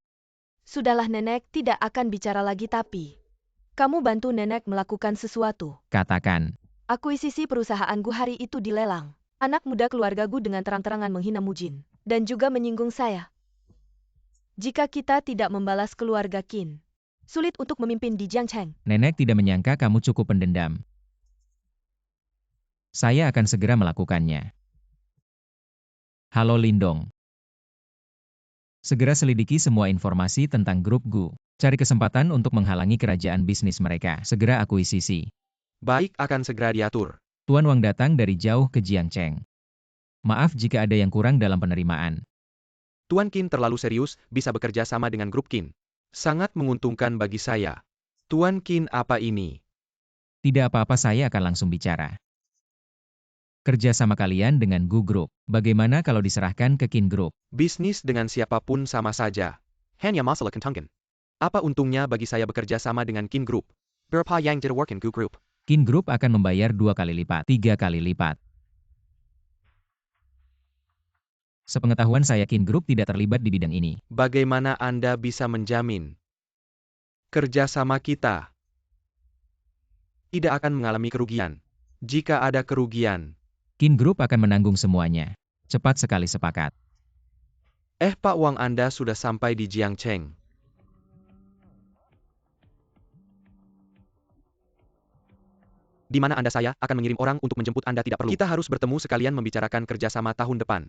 Speaker 3: Sudahlah, Nenek tidak akan bicara lagi, tapi kamu bantu Nenek melakukan sesuatu.
Speaker 4: Katakan.
Speaker 3: Akuisisi perusahaanku hari itu dilelang. Anak muda keluargaku dengan terang-terangan menghina Mujin. Dan juga menyinggung saya. Jika kita tidak membalas keluarga Qin, sulit untuk memimpin di Jiangcheng.
Speaker 4: Nenek tidak menyangka kamu cukup pendendam. Saya akan segera melakukannya. Halo Lindong. Segera selidiki semua informasi tentang grup Gu. Cari kesempatan untuk menghalangi kerajaan bisnis mereka. Segera akuisisi.
Speaker 1: Baik, akan segera diatur.
Speaker 4: Tuan Wang datang dari jauh ke Jiangcheng. Maaf jika ada yang kurang dalam penerimaan.
Speaker 1: Tuan Qin terlalu serius, bisa bekerja sama dengan grup Qin. Sangat menguntungkan bagi saya. Tuan Qin, apa ini?
Speaker 4: Tidak apa-apa, saya akan langsung bicara. Kerja sama kalian dengan Gu Group. Bagaimana kalau diserahkan ke Qin Group?
Speaker 1: Bisnis dengan siapapun sama saja. Hanya masalah keuntungan. Apa untungnya bagi saya bekerja sama dengan Qin Group? Berapa yang ditawarkan Gu Group?
Speaker 4: Qin Group akan membayar 2 kali lipat, 3 kali lipat. Sepengetahuan saya, Qin Group tidak terlibat di bidang ini.
Speaker 1: Bagaimana Anda bisa menjamin kerjasama kita tidak akan mengalami kerugian? Jika ada kerugian,
Speaker 4: Qin Group akan menanggung semuanya. Cepat sekali sepakat.
Speaker 1: Pak Wang, Anda sudah sampai di Jiangcheng. Di mana Anda? Saya akan mengirim orang untuk menjemput Anda, tidak perlu. Kita harus bertemu sekalian membicarakan kerjasama tahun depan.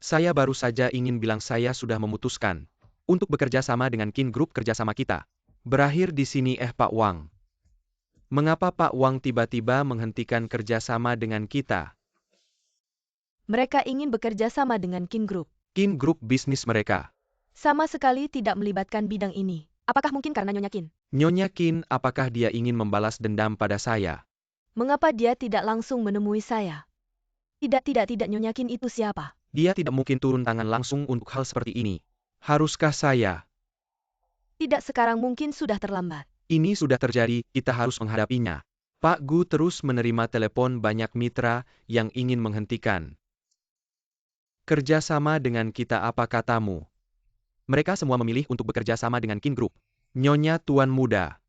Speaker 1: Saya baru saja ingin bilang saya sudah memutuskan untuk bekerja sama dengan Qin Group. Kerjasama kita berakhir di sini, Pak Wang. Mengapa Pak Wang tiba-tiba menghentikan kerjasama dengan kita?
Speaker 3: Mereka ingin bekerja sama dengan Qin Group.
Speaker 1: Qin Group bisnis mereka
Speaker 3: Sama sekali tidak melibatkan bidang ini. Apakah mungkin karena Nyonya Qin?
Speaker 1: Nyonya Qin, apakah dia ingin membalas dendam pada saya?
Speaker 3: Mengapa dia tidak langsung menemui saya? Tidak, Nyonya Qin itu siapa?
Speaker 1: Dia tidak mungkin turun tangan langsung untuk hal seperti ini. Haruskah saya?
Speaker 3: Tidak, sekarang mungkin sudah terlambat.
Speaker 1: Ini sudah terjadi, kita harus menghadapinya. Pak Gu terus menerima telepon banyak mitra yang ingin menghentikan kerjasama dengan kita. Apa katamu? Mereka semua memilih untuk bekerja sama dengan Qin Group. Nyonya Tuan Muda.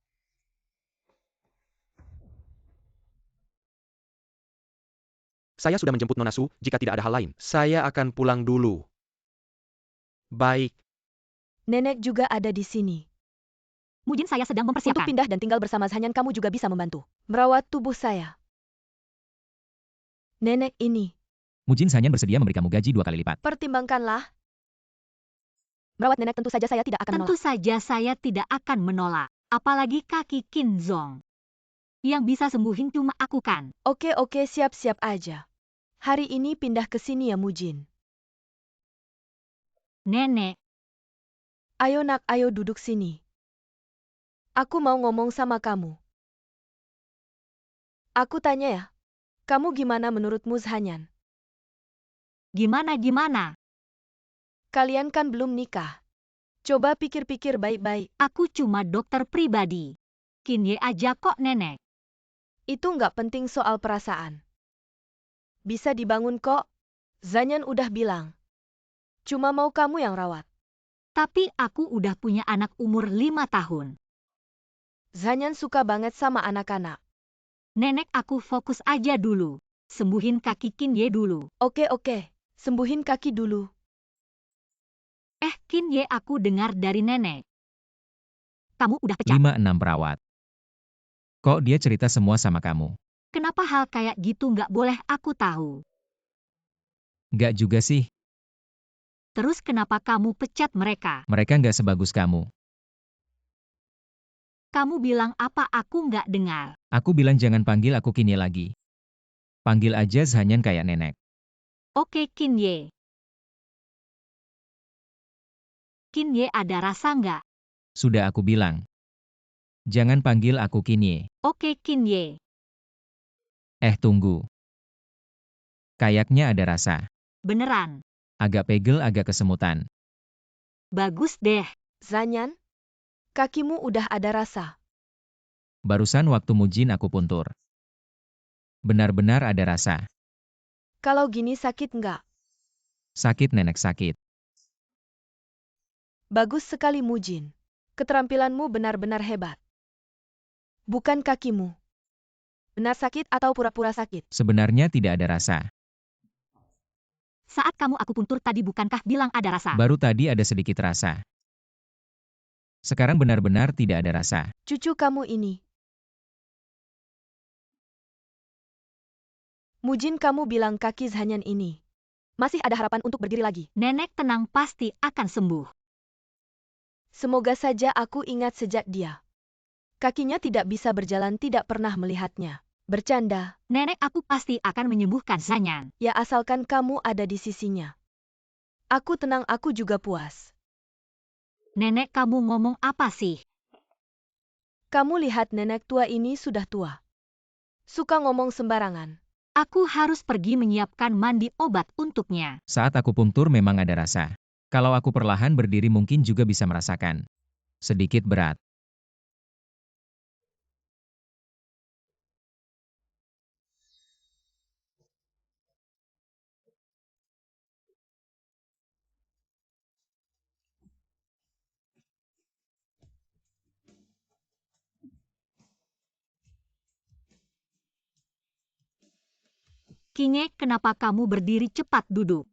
Speaker 1: Saya sudah menjemput Nona Su, jika tidak ada hal lain, saya akan pulang dulu. Baik.
Speaker 3: Nenek juga ada di sini.
Speaker 2: Mujin, saya sedang
Speaker 3: Untuk
Speaker 2: mempersiapkan.
Speaker 3: pindah dan tinggal bersama Zhanyan, kamu juga bisa membantu merawat tubuh saya. Nenek ini,
Speaker 4: Mujin Zhanyan bersedia memberi kamu gaji 2 kali lipat.
Speaker 3: pertimbangkanlah. Merawat nenek tentu saja saya tidak akan
Speaker 2: Tentu
Speaker 3: menolak.
Speaker 2: saja saya tidak akan menolak. Apalagi kaki Qin Zong. Yang bisa sembuhin cuma aku kan.
Speaker 3: Oke, siap-siap aja. Hari ini pindah ke sini ya Mujin.
Speaker 2: Nenek,
Speaker 3: Ayo nak, ayo duduk sini. Aku mau ngomong sama kamu. Aku tanya ya, kamu gimana menurutmu Zhanyan?
Speaker 2: gimana?
Speaker 3: Kalian kan belum nikah. Coba pikir-pikir baik-baik.
Speaker 2: Aku cuma dokter pribadi. Qin Ye aja kok, Nenek.
Speaker 3: Itu nggak penting soal perasaan. Bisa dibangun kok. Zanyan udah bilang. Cuma mau kamu yang rawat.
Speaker 2: Tapi aku udah punya anak umur 5 tahun.
Speaker 3: Zanyan suka banget sama anak-anak.
Speaker 2: Nenek aku fokus aja dulu. Sembuhin kaki Kinye dulu.
Speaker 3: Oke, sembuhin kaki dulu.
Speaker 2: Kinye, aku dengar dari nenek. Kamu udah pecat.
Speaker 4: 5-6 perawat. Kok dia cerita semua sama kamu?
Speaker 2: Kenapa hal kayak gitu nggak boleh aku tahu?
Speaker 4: Nggak juga sih,
Speaker 2: Terus kenapa kamu pecat mereka?
Speaker 4: mereka nggak sebagus kamu.
Speaker 2: Kamu bilang apa aku nggak dengar?
Speaker 4: Aku bilang jangan panggil aku Kinye lagi. Panggil aja Zanyan kayak nenek.
Speaker 2: Oke Kinye. Kinye ada rasa nggak?
Speaker 4: Sudah aku bilang. Jangan panggil aku Kinye.
Speaker 2: Oke Kinye.
Speaker 4: Tunggu. Kayaknya ada rasa.
Speaker 2: Beneran.
Speaker 4: Agak pegel, agak kesemutan.
Speaker 2: Bagus deh.
Speaker 3: Zanyan, kakimu udah ada rasa.
Speaker 4: Barusan waktu mujin aku puntur. Benar-benar ada rasa.
Speaker 3: Kalau gini sakit nggak?
Speaker 4: Sakit nenek, sakit.
Speaker 3: Bagus sekali Mujin. Keterampilanmu benar-benar hebat. Bukan kakimu. Benar sakit atau pura-pura sakit?
Speaker 4: Sebenarnya tidak ada rasa.
Speaker 2: Saat kamu akupuntur tadi bukankah bilang ada rasa?
Speaker 4: Baru tadi ada sedikit rasa. Sekarang benar-benar tidak ada rasa.
Speaker 3: Cucu kamu ini. Mujin, kamu bilang kaki Zanyan ini. Masih ada harapan untuk berdiri lagi.
Speaker 2: Nenek tenang, pasti akan sembuh.
Speaker 3: Semoga saja. Aku ingat sejak dia. Kakinya tidak bisa berjalan, tidak pernah melihatnya. Bercanda.
Speaker 2: Nenek, aku pasti akan menyembuhkan Zanyan.
Speaker 3: Ya asalkan kamu ada di sisinya. Aku tenang, aku juga puas.
Speaker 2: Nenek, kamu ngomong apa sih?
Speaker 3: Kamu lihat nenek tua ini sudah tua. Suka ngomong sembarangan.
Speaker 2: Aku harus pergi menyiapkan mandi obat untuknya.
Speaker 4: Saat aku puntur memang ada rasa. Kalau aku perlahan berdiri mungkin juga bisa merasakan. Sedikit berat.
Speaker 2: Kinye, kenapa kamu berdiri cepat duduk?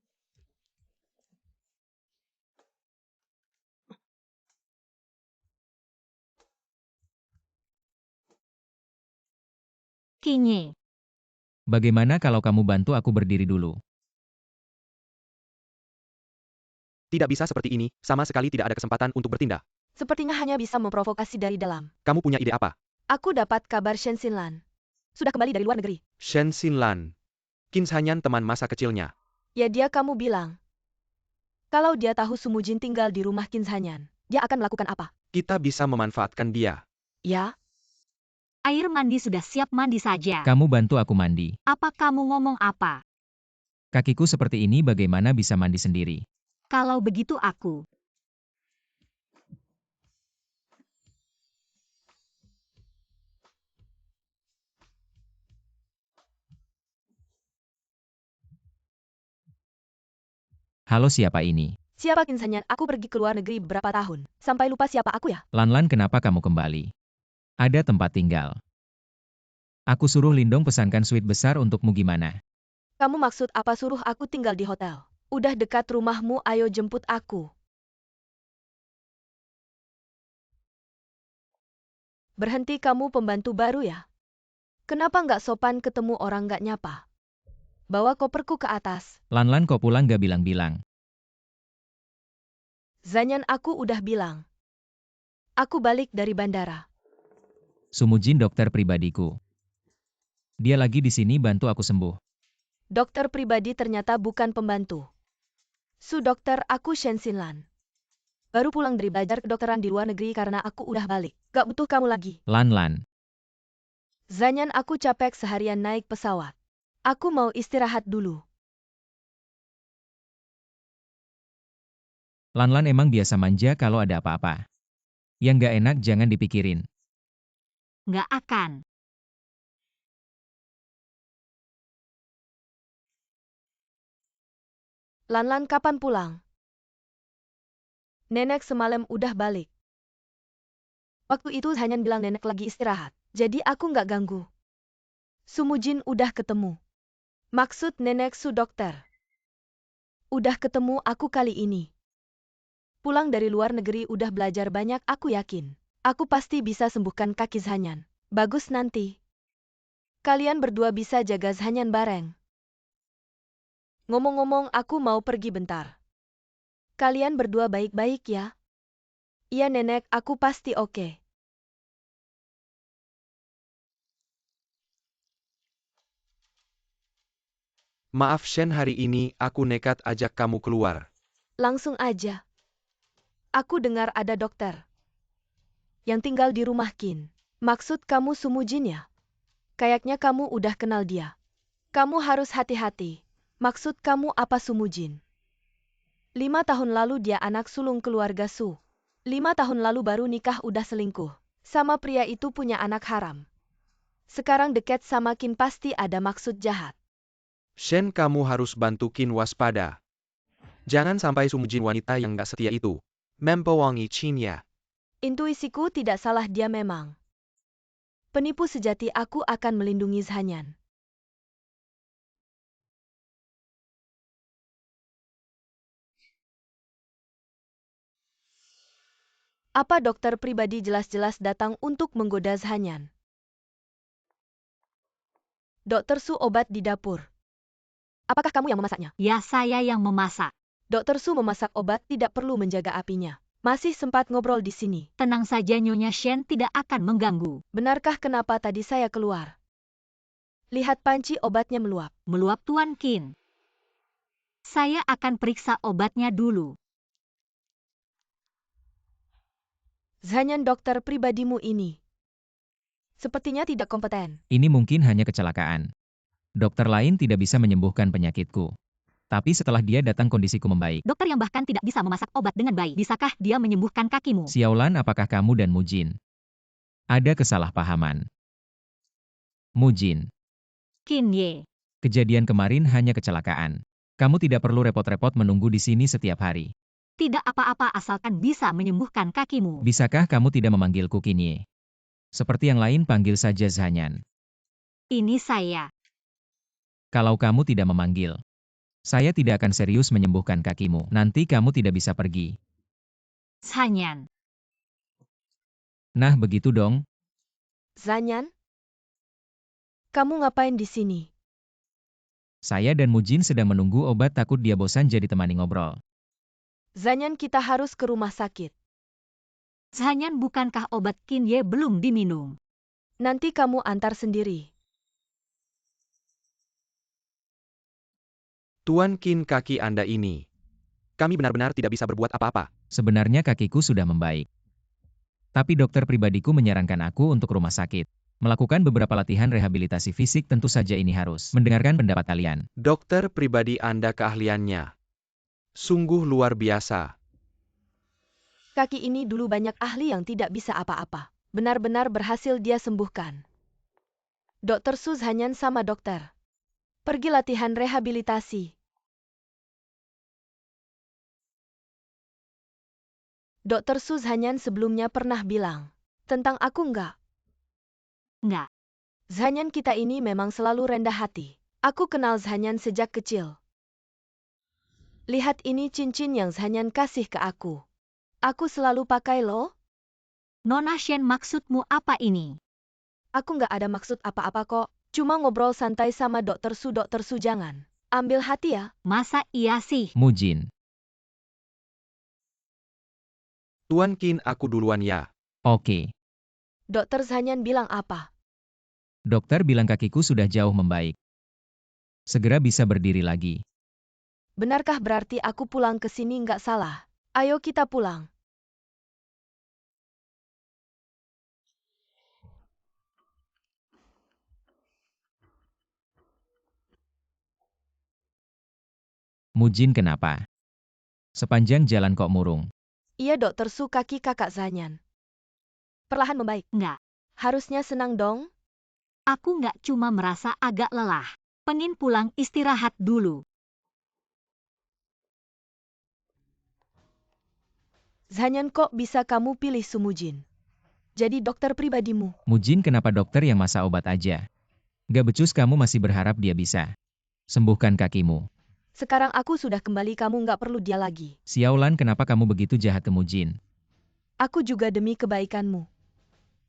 Speaker 2: Kinye,
Speaker 4: Bagaimana kalau kamu bantu aku berdiri dulu?
Speaker 1: Tidak bisa seperti ini, sama sekali tidak ada kesempatan untuk bertindak.
Speaker 3: Sepertinya hanya bisa memprovokasi dari dalam.
Speaker 1: Kamu punya ide apa?
Speaker 3: Aku dapat kabar Shen Xinlan. Sudah kembali dari luar negeri.
Speaker 1: Shen Xinlan. Qin Zanyan teman masa kecilnya.
Speaker 3: Ya dia kamu bilang. Kalau dia tahu Sumujin tinggal di rumah Qin Zanyan, dia akan melakukan apa?
Speaker 1: Kita bisa memanfaatkan dia.
Speaker 3: Ya,
Speaker 2: air mandi sudah siap, mandi saja.
Speaker 4: Kamu bantu aku mandi.
Speaker 2: Apa kamu ngomong apa?
Speaker 4: Kakiku seperti ini bagaimana bisa mandi sendiri?
Speaker 2: Kalau begitu aku.
Speaker 4: Halo, siapa ini?
Speaker 3: siapa Qin Zanyan? Aku pergi ke luar negeri beberapa tahun. Sampai lupa siapa aku ya?
Speaker 4: Lanlan, kenapa kamu kembali? Ada tempat tinggal. Aku suruh Lindong pesankan suite besar untukmu, gimana?
Speaker 3: Kamu maksud apa suruh aku tinggal di hotel? Udah dekat rumahmu, ayo jemput aku. Berhenti, kamu pembantu baru ya? Kenapa nggak sopan ketemu orang nggak nyapa? Bawa koperku ke atas.
Speaker 4: Lanlan, kok pulang gak bilang-bilang?
Speaker 3: Zanyan, aku udah bilang. Aku balik dari bandara.
Speaker 4: Sumujin dokter pribadiku. Dia lagi di sini bantu aku sembuh.
Speaker 3: Dokter pribadi ternyata bukan pembantu. Su dokter, aku Shen Xinlan. Baru pulang dari belajar kedokteran di luar negeri karena aku udah balik. Gak butuh kamu lagi.
Speaker 4: Lanlan.
Speaker 3: Zanyan, aku capek seharian naik pesawat. Aku mau istirahat dulu.
Speaker 4: Lanlan emang biasa manja kalau ada apa-apa. Yang gak enak jangan dipikirin.
Speaker 2: Nggak akan.
Speaker 3: Lanlan kapan pulang? Nenek semalam udah balik. Waktu itu Hanyan bilang nenek lagi istirahat, jadi aku nggak ganggu. Sumujin udah ketemu. Maksud nenek Su dokter. Udah ketemu aku kali ini. Pulang dari luar negeri udah belajar banyak aku yakin. Aku pasti bisa sembuhkan kaki Hanyan. Bagus nanti. Kalian berdua bisa jaga Hanyan bareng. Ngomong-ngomong aku mau pergi bentar. Kalian berdua baik-baik ya? Iya nenek, aku pasti oke.
Speaker 1: Maaf Shen, hari ini aku nekat ajak kamu keluar.
Speaker 3: Langsung aja. Aku dengar ada dokter yang tinggal di rumah Qin. Maksud kamu Sumujin ya? Kayaknya kamu udah kenal dia. Kamu harus hati-hati. Maksud kamu apa Sumujin? 5 tahun lalu dia anak sulung keluarga Su. 5 tahun lalu baru nikah udah selingkuh. Sama pria itu punya anak haram. Sekarang deket sama Qin pasti ada maksud jahat.
Speaker 1: Shen, kamu harus bantu Qin waspada. Jangan sampai Sumujin wanita yang gak setia itu membohongi Qin ya.
Speaker 3: Intuisiku tidak salah, dia memang penipu sejati. Aku akan melindungi Hanyan. Apa dokter pribadi jelas-jelas datang untuk menggoda Hanyan? Dokter Su obat di dapur. Apakah kamu yang memasaknya?
Speaker 2: Ya, saya yang memasak.
Speaker 3: Dokter Su memasak obat tidak perlu menjaga apinya. Masih sempat ngobrol di sini.
Speaker 2: Tenang saja Nyonya Shen, tidak akan mengganggu.
Speaker 3: Benarkah kenapa tadi saya keluar? Lihat panci obatnya meluap.
Speaker 2: Meluap Tuan Qin. Saya akan periksa obatnya dulu.
Speaker 3: Hanyan, dokter pribadimu ini sepertinya tidak kompeten.
Speaker 4: Ini mungkin hanya kecelakaan. Dokter lain tidak bisa menyembuhkan penyakitku. Tapi setelah dia datang kondisiku membaik.
Speaker 2: Dokter yang bahkan tidak bisa memasak obat dengan baik. Bisakah dia menyembuhkan kakimu?
Speaker 4: Xiaolan, apakah kamu dan Mujin ada kesalahpahaman? Mujin,
Speaker 2: Qin Ye.
Speaker 4: kejadian kemarin hanya kecelakaan. Kamu tidak perlu repot-repot menunggu di sini setiap hari.
Speaker 2: Tidak apa-apa asalkan bisa menyembuhkan kakimu.
Speaker 4: Bisakah kamu tidak memanggilku Qin Ye? Seperti yang lain, panggil saja Hanyan.
Speaker 2: Ini saya.
Speaker 4: Kalau kamu tidak memanggil, saya tidak akan serius menyembuhkan kakimu. Nanti kamu tidak bisa pergi.
Speaker 2: Hanyan.
Speaker 4: Nah, begitu dong.
Speaker 3: Hanyan? Kamu ngapain di sini?
Speaker 4: Saya dan Mujin sedang menunggu obat, takut dia bosan jadi temani ngobrol.
Speaker 3: Hanyan, kita harus ke rumah sakit.
Speaker 2: Hanyan, bukankah obat Qin Ye belum diminum?
Speaker 3: Nanti kamu antar sendiri.
Speaker 1: Tuan Qin, kaki Anda ini. Kami benar-benar tidak bisa berbuat apa-apa.
Speaker 4: Sebenarnya kakiku sudah membaik. Tapi dokter pribadiku menyarankan aku untuk rumah sakit. Melakukan beberapa latihan rehabilitasi fisik, tentu saja ini harus mendengarkan pendapat kalian.
Speaker 1: Dokter pribadi Anda keahliannya sungguh luar biasa.
Speaker 3: Kaki ini dulu banyak ahli yang tidak bisa apa-apa. Benar-benar berhasil dia sembuhkan. Dokter Su Hanyan sama dokter pergi latihan rehabilitasi. Dokter Su Hanyan sebelumnya pernah bilang tentang aku enggak?
Speaker 2: Enggak.
Speaker 3: Hanyan, kita ini memang selalu rendah hati. Aku kenal Hanyan sejak kecil. Lihat ini cincin yang Hanyan kasih ke aku. Aku selalu pakai loh.
Speaker 2: Nona Shen, maksudmu apa ini?
Speaker 3: Aku nggak ada maksud apa-apa kok. Cuma ngobrol santai sama Dokter Su. Dokter Su, jangan ambil hati ya.
Speaker 2: Masa iya sih?
Speaker 4: Mujin.
Speaker 1: Tuan Qin, aku duluan ya.
Speaker 4: Oke.
Speaker 3: Dokter Hanyan bilang apa?
Speaker 4: Dokter bilang kakiku sudah jauh membaik. Segera bisa berdiri lagi.
Speaker 3: Benarkah berarti aku pulang ke sini nggak salah? Ayo kita pulang.
Speaker 4: Mujin, kenapa? Sepanjang jalan kok murung.
Speaker 3: Iya Dokter Su, kaki kakak Hanyan perlahan membaik.
Speaker 2: Enggak.
Speaker 3: Harusnya senang dong.
Speaker 2: Aku nggak cuma merasa agak lelah. Pengen pulang istirahat dulu.
Speaker 3: Zanyan, kok bisa kamu pilih Sumujin jadi dokter pribadimu?
Speaker 4: Mujin, kenapa dokter yang masak obat aja? Gak becus kamu masih berharap dia bisa sembuhkan kakimu.
Speaker 3: Sekarang aku sudah kembali, kamu nggak perlu dia lagi.
Speaker 4: Xiaolan, kenapa kamu begitu jahat ke Mujin?
Speaker 3: Aku juga demi kebaikanmu.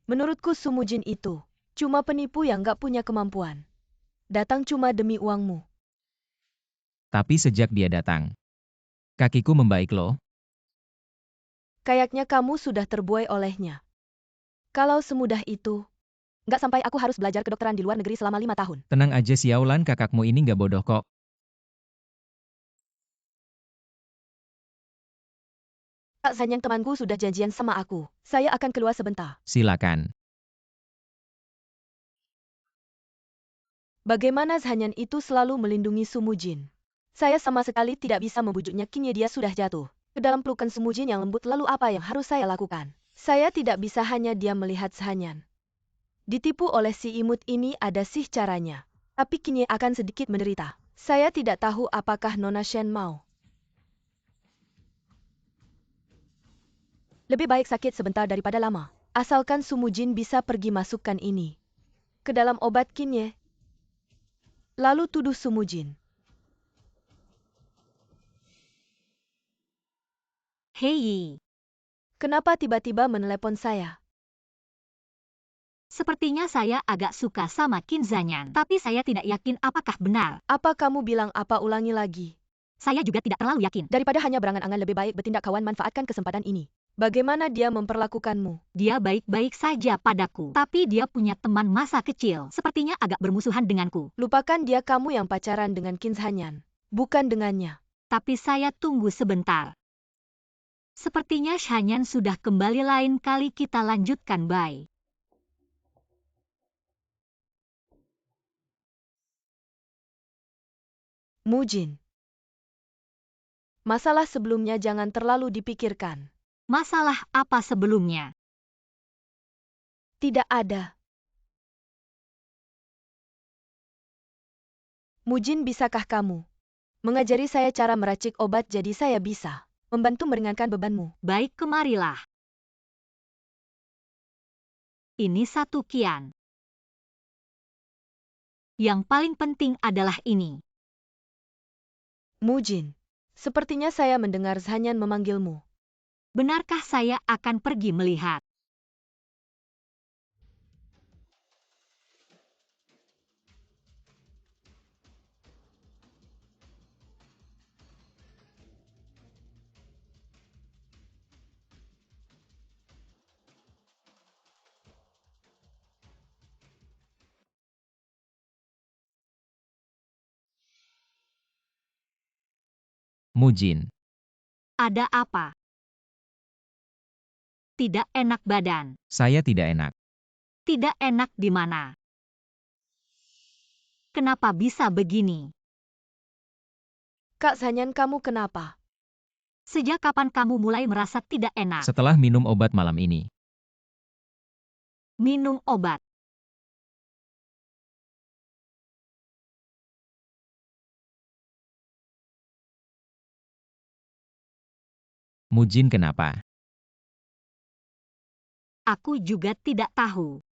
Speaker 3: Menurutku Sumujin itu cuma penipu yang nggak punya kemampuan. Datang cuma demi uangmu.
Speaker 4: Tapi sejak dia datang, kakiku membaik loh.
Speaker 3: Kayaknya kamu sudah terbuai olehnya. Kalau semudah itu, nggak sampai aku harus belajar kedokteran di luar negeri selama 5 tahun.
Speaker 4: Tenang aja Xiaolan, kakakmu ini gak bodoh kok.
Speaker 3: Kak Zanyan, temanku sudah janjian sama aku. Saya akan keluar sebentar.
Speaker 4: Silakan.
Speaker 3: Bagaimana Zanyan itu selalu melindungi Sumujin. Saya sama sekali tidak bisa membujuknya, kini dia sudah jatuh ke dalam pelukan Sumujin yang lembut. Lalu apa yang harus saya lakukan? Saya tidak bisa hanya diam melihat Zanyan ditipu oleh si imut ini. Ada sih caranya. Tapi kini akan sedikit menderita. Saya tidak tahu apakah Nona Shen mau. Lebih baik sakit sebentar daripada lama. Asalkan Sumujin bisa pergi masukkan ini ke dalam obat Kinye. Lalu tuduh Sumujin.
Speaker 2: Hei,
Speaker 3: Kenapa tiba-tiba menelepon saya?
Speaker 2: sepertinya saya agak suka sama Qin Zanyan, tapi saya tidak yakin apakah benar.
Speaker 3: Apa kamu bilang apa? Ulangi lagi.
Speaker 2: Saya juga tidak terlalu yakin.
Speaker 3: Daripada hanya berangan-angan, lebih baik bertindak, kawan. Manfaatkan kesempatan ini. Bagaimana dia memperlakukanmu?
Speaker 2: Dia baik-baik saja padaku, tapi dia punya teman masa kecil. Sepertinya agak bermusuhan denganku.
Speaker 3: Lupakan dia, kamu yang pacaran dengan Qin Zanyan, bukan dengannya.
Speaker 2: Tapi saya tunggu sebentar. Sepertinya Shanyan sudah kembali, lain kali kita lanjutkan, bye.
Speaker 3: Mujin. Masalah sebelumnya jangan terlalu dipikirkan.
Speaker 2: Masalah apa sebelumnya?
Speaker 3: Tidak ada. Mujin, bisakah kamu mengajari saya cara meracik obat jadi saya bisa membantu meringankan bebanmu?
Speaker 2: Baik, kemarilah. Ini 1 kian. Yang paling penting adalah ini.
Speaker 3: Mujin, sepertinya saya mendengar Zanyan memanggilmu.
Speaker 2: Benarkah saya akan pergi melihat?
Speaker 4: Mujin,
Speaker 2: Ada apa? Tidak enak badan.
Speaker 4: saya tidak enak.
Speaker 2: Tidak enak di mana? Kenapa bisa begini?
Speaker 3: Kak Zanyan, kamu kenapa?
Speaker 2: Sejak kapan kamu mulai merasa tidak enak?
Speaker 4: Setelah minum obat malam ini.
Speaker 2: Minum obat.
Speaker 4: Mujin, kenapa?
Speaker 2: Aku juga tidak tahu.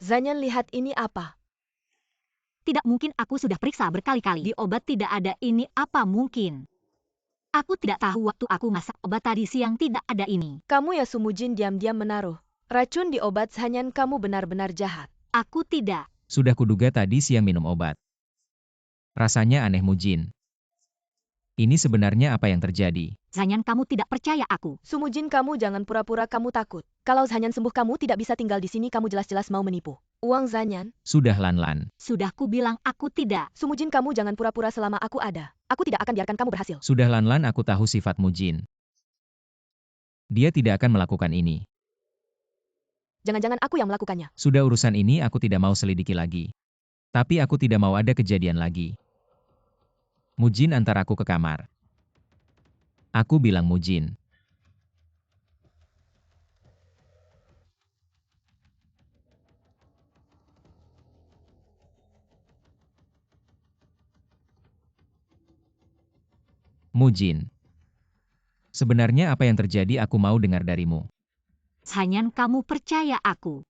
Speaker 3: Zanyan, lihat ini apa?
Speaker 2: Tidak mungkin, aku sudah periksa berkali-kali. Di obat tidak ada ini, apa mungkin? Aku tidak tahu, waktu aku masak obat tadi siang tidak ada ini.
Speaker 3: Kamu ya Sumujin diam-diam menaruh racun di obat Zanyan, kamu benar-benar jahat.
Speaker 2: Aku tidak.
Speaker 4: Sudah kuduga tadi siang minum obat. Rasanya aneh Mujin. Ini sebenarnya apa yang terjadi?
Speaker 2: Zanyan, kamu tidak percaya aku.
Speaker 3: Sumujin, kamu jangan pura-pura kamu takut. Kalau Zanyan sembuh, kamu tidak bisa tinggal di sini, kamu jelas-jelas mau menipu uang Zanyan.
Speaker 4: Sudah Lan-Lan.
Speaker 2: Sudah ku bilang aku tidak.
Speaker 3: Sumujin, kamu jangan pura-pura, selama aku ada. Aku tidak akan biarkan kamu berhasil.
Speaker 4: Sudah Lan-Lan, aku tahu sifat Mujin. Dia tidak akan melakukan ini.
Speaker 3: Jangan-jangan aku yang melakukannya.
Speaker 4: Sudah, urusan ini aku tidak mau selidiki lagi. Tapi aku tidak mau ada kejadian lagi. Mujin, antar aku ke kamar. Aku bilang Mujin. Mujin. Sebenarnya apa yang terjadi aku mau dengar darimu.
Speaker 2: Zanyan, kamu percaya aku.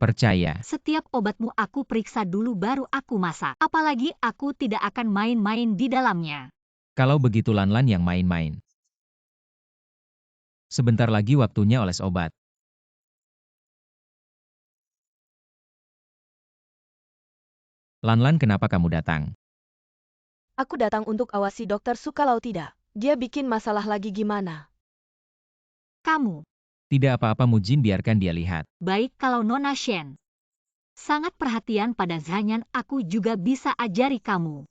Speaker 4: Percaya.
Speaker 2: Setiap obatmu aku periksa dulu baru aku masak. Apalagi aku tidak akan main-main di dalamnya.
Speaker 4: Kalau begitu Lanlan yang main-main. Sebentar lagi waktunya oles obat. Lanlan, kenapa kamu datang?
Speaker 3: Aku datang untuk awasi Dokter Su kalau tidak. Dia bikin masalah lagi gimana?
Speaker 2: Kamu,
Speaker 4: Tidak apa-apa Mujin, biarkan dia lihat.
Speaker 2: baik kalau Nona Shen sangat perhatian pada Zanyan, aku juga bisa ajari kamu.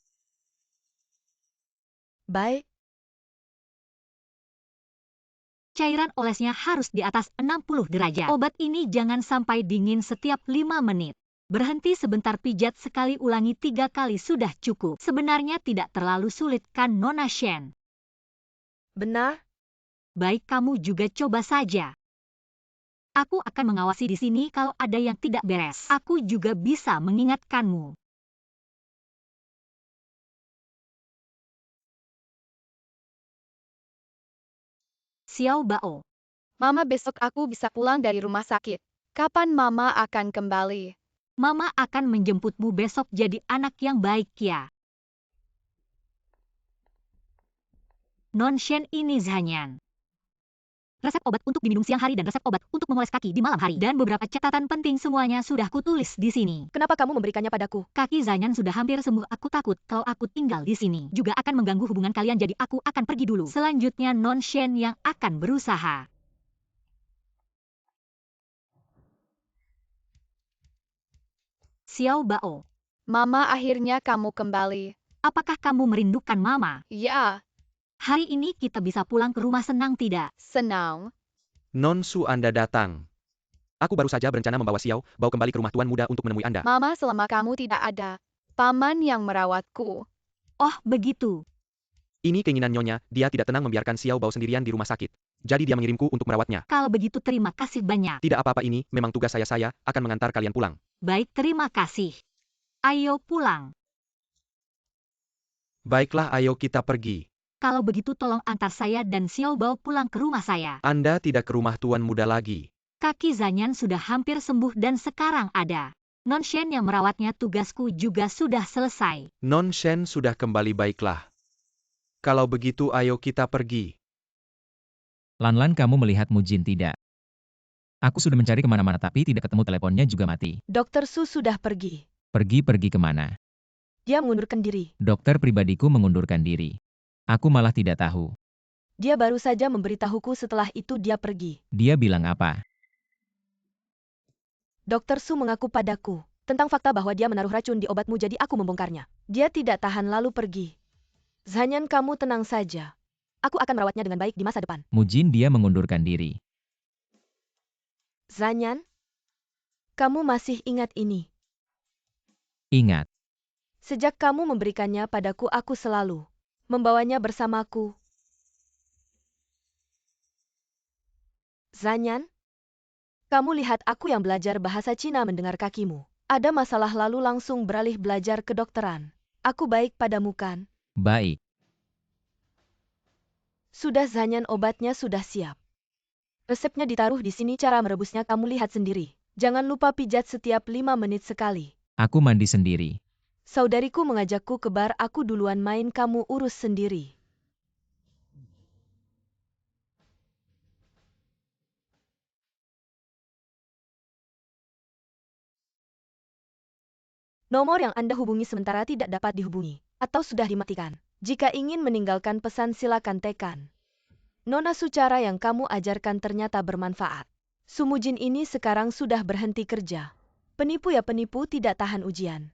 Speaker 3: Baik,
Speaker 2: Cairan olesnya harus di atas 60 derajat. Obat ini jangan sampai dingin setiap 5 menit. Berhenti sebentar, pijat sekali, ulangi 3 kali sudah cukup. Sebenarnya tidak terlalu sulit kan Nona Shen?
Speaker 3: benar?
Speaker 2: Baik, kamu juga coba saja. Aku akan mengawasi di sini kalau ada yang tidak beres. Aku juga bisa mengingatkanmu. Xiao Bao,
Speaker 5: Mama, besok aku bisa pulang dari rumah sakit. Kapan Mama akan kembali?
Speaker 2: Mama akan menjemputmu besok, jadi anak yang baik ya. Non Shen, ini Zanyan. Resep obat untuk diminum siang hari dan resep obat untuk memoles kaki di malam hari. Dan beberapa catatan penting semuanya sudah kutulis di sini.
Speaker 3: Kenapa kamu memberikannya padaku?
Speaker 2: Kaki Zanyan sudah hampir sembuh. Aku takut kalau aku tinggal di sini juga akan mengganggu hubungan kalian, jadi aku akan pergi dulu. Selanjutnya Non Shen yang akan berusaha. Xiao Bao,
Speaker 5: Mama, akhirnya kamu kembali.
Speaker 2: apakah kamu merindukan Mama?
Speaker 5: Ya,
Speaker 2: Hari ini kita bisa pulang ke rumah, senang tidak?
Speaker 5: senang.
Speaker 1: Non Su, Anda datang. Aku baru saja berencana membawa Xiao Bao kembali ke rumah Tuan Muda untuk menemui Anda.
Speaker 5: Mama, selama kamu tidak ada, paman yang merawatku.
Speaker 2: Oh, begitu.
Speaker 1: Ini keinginan Nyonya, dia tidak tenang membiarkan Xiao Bao sendirian di rumah sakit. Jadi dia mengirimku untuk merawatnya.
Speaker 2: Kalau begitu terima kasih banyak.
Speaker 1: Tidak apa-apa, ini memang tugas saya akan mengantar kalian pulang.
Speaker 2: Baik, terima kasih. Ayo pulang.
Speaker 1: Baiklah, ayo kita pergi.
Speaker 2: Kalau begitu tolong antar saya dan Xiao Bao pulang ke rumah saya.
Speaker 1: Anda tidak ke rumah Tuan Muda lagi.
Speaker 2: Kaki Zanyan sudah hampir sembuh dan sekarang ada Non Shen yang merawatnya. Tugasku juga sudah selesai.
Speaker 1: Non Shen sudah kembali, baiklah. Kalau begitu ayo kita pergi.
Speaker 4: Lanlan, kamu melihat Mujin tidak? Aku sudah mencari kemana-mana tapi tidak ketemu, teleponnya juga mati.
Speaker 3: Dokter Su sudah pergi.
Speaker 4: Pergi kemana?
Speaker 3: Dia mengundurkan diri.
Speaker 4: Dokter pribadiku mengundurkan diri. Aku malah tidak tahu.
Speaker 3: Dia baru saja memberitahuku, setelah itu dia pergi.
Speaker 4: Dia bilang apa?
Speaker 3: Dokter Su mengaku padaku tentang fakta bahwa dia menaruh racun di obatmu, jadi aku membongkarnya. Dia tidak tahan lalu pergi. Zanyan, kamu tenang saja. Aku akan merawatnya dengan baik di masa depan.
Speaker 4: Mujin, dia mengundurkan diri.
Speaker 3: Zanyan, kamu masih ingat ini?
Speaker 4: Ingat.
Speaker 3: Sejak kamu memberikannya padaku, aku selalu membawanya bersamaku. Zanyan, kamu lihat aku yang belajar bahasa Cina mendengar kakimu. Ada masalah lalu langsung beralih belajar kedokteran. Aku baik padamu kan?
Speaker 4: Baik.
Speaker 3: Sudah Zanyan, obatnya sudah siap. Resepnya ditaruh di sini, cara merebusnya kamu lihat sendiri. Jangan lupa pijat setiap 5 menit sekali.
Speaker 4: Aku mandi sendiri.
Speaker 3: Saudariku mengajakku ke bar, aku duluan main, kamu urus sendiri. Nomor yang Anda hubungi sementara tidak dapat dihubungi, atau sudah dimatikan. Jika ingin meninggalkan pesan silakan tekan. Nona Su, cara yang kamu ajarkan ternyata bermanfaat. Sumujin ini sekarang sudah berhenti kerja. Penipu ya, penipu tidak tahan ujian.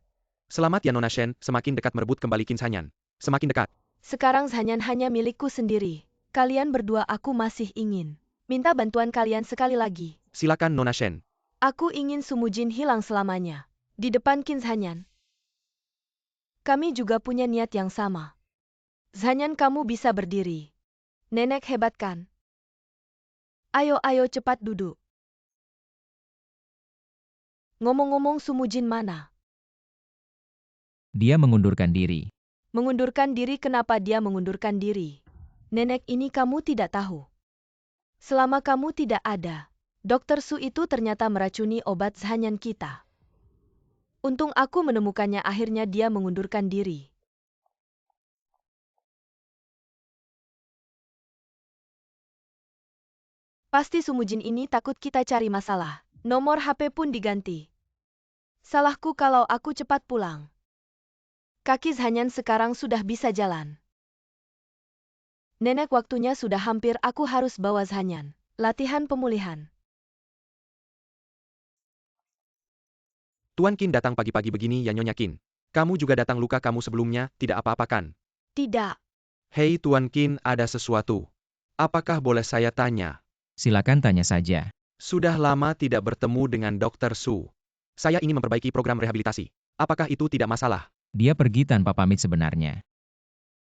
Speaker 1: Selamat ya Nona Shen, semakin dekat merebut kembali Qin Zanyan. Semakin dekat.
Speaker 3: Sekarang Zanyan hanya milikku sendiri. Kalian berdua, aku masih ingin minta bantuan kalian sekali lagi.
Speaker 1: Silakan Nona Shen.
Speaker 3: Aku ingin Sumujin hilang selamanya. Di depan Qin Zanyan. Kami juga punya niat yang sama. Zanyan, kamu bisa berdiri. Nenek hebat kan? Ayo cepat duduk. Ngomong-ngomong, Sumujin mana?
Speaker 4: Dia mengundurkan diri.
Speaker 3: Mengundurkan diri, kenapa dia mengundurkan diri? Nenek ini kamu tidak tahu. Selama kamu tidak ada, Dokter Su itu ternyata meracuni obat Zhanyan kita. Untung aku menemukannya, akhirnya dia mengundurkan diri. Pasti Sumujin ini takut kita cari masalah. Nomor HP pun diganti. Salahku kalau aku cepat pulang. Kaki Zhanyan sekarang sudah bisa jalan. Nenek, waktunya sudah hampir, aku harus bawa Zhanyan. Latihan pemulihan.
Speaker 1: Tuan Qin datang pagi-pagi begini ya Nyonya Qin. Kamu juga datang, luka kamu sebelumnya tidak apa-apa kan?
Speaker 3: Tidak.
Speaker 1: Hei Tuan Qin, ada sesuatu. Apakah boleh saya tanya?
Speaker 4: Silakan tanya saja.
Speaker 1: Sudah lama tidak bertemu dengan Dokter Su. Saya ingin memperbaiki program rehabilitasi. Apakah itu tidak masalah?
Speaker 4: Dia pergi tanpa pamit sebenarnya.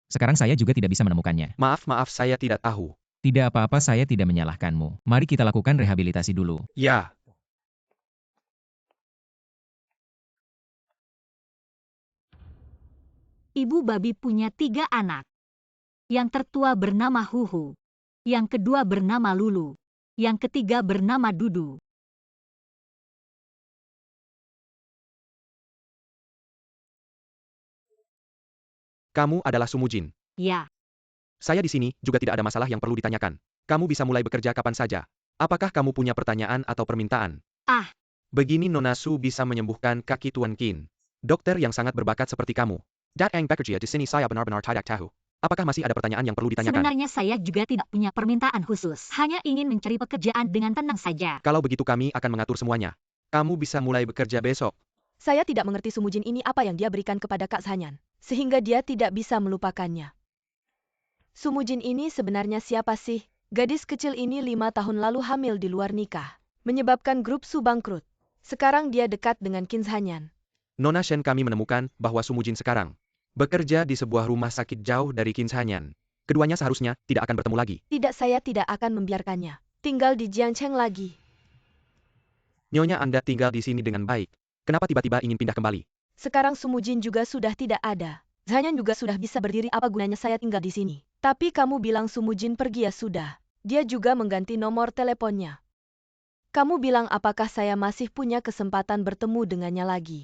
Speaker 4: Sekarang saya juga tidak bisa menemukannya.
Speaker 1: Maaf, saya tidak tahu.
Speaker 4: Tidak apa-apa, saya tidak menyalahkanmu. Mari kita lakukan rehabilitasi dulu.
Speaker 1: Ya.
Speaker 2: Ibu babi punya 3 anak. Yang tertua bernama Huhu. Yang kedua bernama Lulu. Yang ketiga bernama Dudu.
Speaker 1: Kamu adalah Sumujin.
Speaker 2: Ya,
Speaker 1: Saya di sini juga tidak ada masalah yang perlu ditanyakan. Kamu bisa mulai bekerja kapan saja. Apakah kamu punya pertanyaan atau permintaan?
Speaker 2: Ah.
Speaker 1: Begini Nona Su bisa menyembuhkan kaki Tuan Qin. Dokter yang sangat berbakat seperti kamu. Datang bekerja di sini saya benar-benar tidak tahu. Apakah masih ada pertanyaan yang perlu ditanyakan?
Speaker 2: sebenarnya saya juga tidak punya permintaan khusus. Hanya ingin mencari pekerjaan dengan tenang saja.
Speaker 1: Kalau begitu kami akan mengatur semuanya. Kamu bisa mulai bekerja besok.
Speaker 3: Saya tidak mengerti Sumujin ini apa yang dia berikan kepada Kak Zhanyan, sehingga dia tidak bisa melupakannya. Sumujin ini sebenarnya siapa sih? Gadis kecil ini 5 tahun lalu hamil di luar nikah, menyebabkan grup Su bangkrut. Sekarang dia dekat dengan Qin Zhanyan.
Speaker 1: Nona Shen, kami menemukan bahwa Sumujin sekarang bekerja di sebuah rumah sakit jauh dari Qin Zhanyan. Keduanya seharusnya tidak akan bertemu lagi.
Speaker 3: Tidak, saya tidak akan membiarkannya tinggal di Jiangcheng lagi.
Speaker 1: Nyonya, Anda tinggal di sini dengan baik. Kenapa tiba-tiba ingin pindah kembali?
Speaker 3: Sekarang Sumujin juga sudah tidak ada. Zhanyan juga sudah bisa berdiri, apa gunanya saya tinggal di sini? Tapi kamu bilang Sumujin pergi, ya sudah. Dia juga mengganti nomor teleponnya. Kamu bilang apakah saya masih punya kesempatan bertemu dengannya lagi?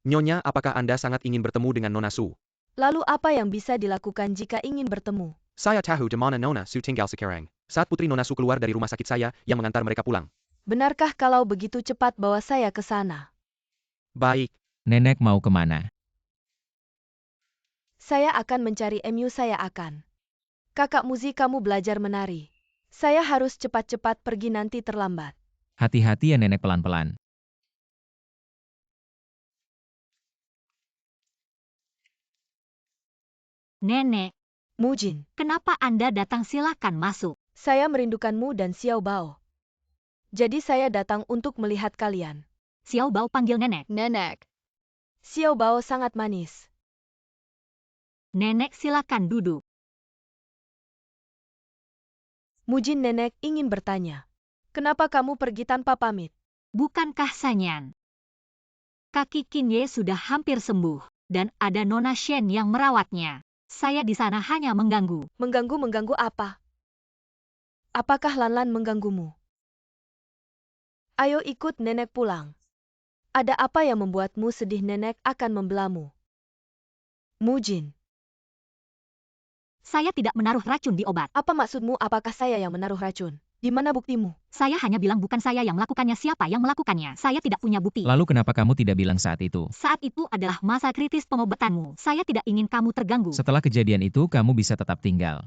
Speaker 1: Nyonya, apakah Anda sangat ingin bertemu dengan Nona Su?
Speaker 3: Lalu apa yang bisa dilakukan jika ingin bertemu?
Speaker 1: Saya tahu di mana Nona Su tinggal sekarang. Saat putri Nona Su keluar dari rumah sakit, saya yang mengantar mereka pulang.
Speaker 3: Benarkah kalau begitu cepat bawa saya ke sana?
Speaker 1: Baik.
Speaker 4: Nenek mau kemana?
Speaker 3: Saya akan mencari MU, saya akan. Kakak Muzi, kamu belajar menari. Saya harus cepat-cepat pergi, nanti terlambat.
Speaker 4: Hati-hati ya nenek, pelan-pelan.
Speaker 2: Nenek,
Speaker 3: Mujin,
Speaker 2: kenapa Anda datang? Silakan masuk.
Speaker 3: saya merindukanmu dan Xiao Bao. Jadi saya datang untuk melihat kalian.
Speaker 2: Xiao Bao panggil Nenek.
Speaker 5: Nenek.
Speaker 3: Xiao Bao sangat manis.
Speaker 2: Nenek, silakan duduk.
Speaker 3: Mujin, nenek ingin bertanya. Kenapa kamu pergi tanpa pamit?
Speaker 2: Bukankah Zhanyan? Kaki Qin Ye sudah hampir sembuh, dan ada Nona Shen yang merawatnya. Saya di sana hanya mengganggu.
Speaker 3: Mengganggu apa? Apakah Lanlan mengganggumu? Ayo ikut nenek pulang. Ada apa yang membuatmu sedih? Nenek akan membelamu. Mujin,
Speaker 2: Saya tidak menaruh racun di obat.
Speaker 3: apa maksudmu? Apakah saya yang menaruh racun? Di mana buktimu?
Speaker 2: Saya hanya bilang bukan saya yang melakukannya. Siapa yang melakukannya? Saya tidak punya bukti.
Speaker 4: Lalu kenapa kamu tidak bilang saat itu?
Speaker 2: Saat itu adalah masa kritis pengobatanmu. Saya tidak ingin kamu terganggu.
Speaker 4: Setelah kejadian itu kamu bisa tetap tinggal.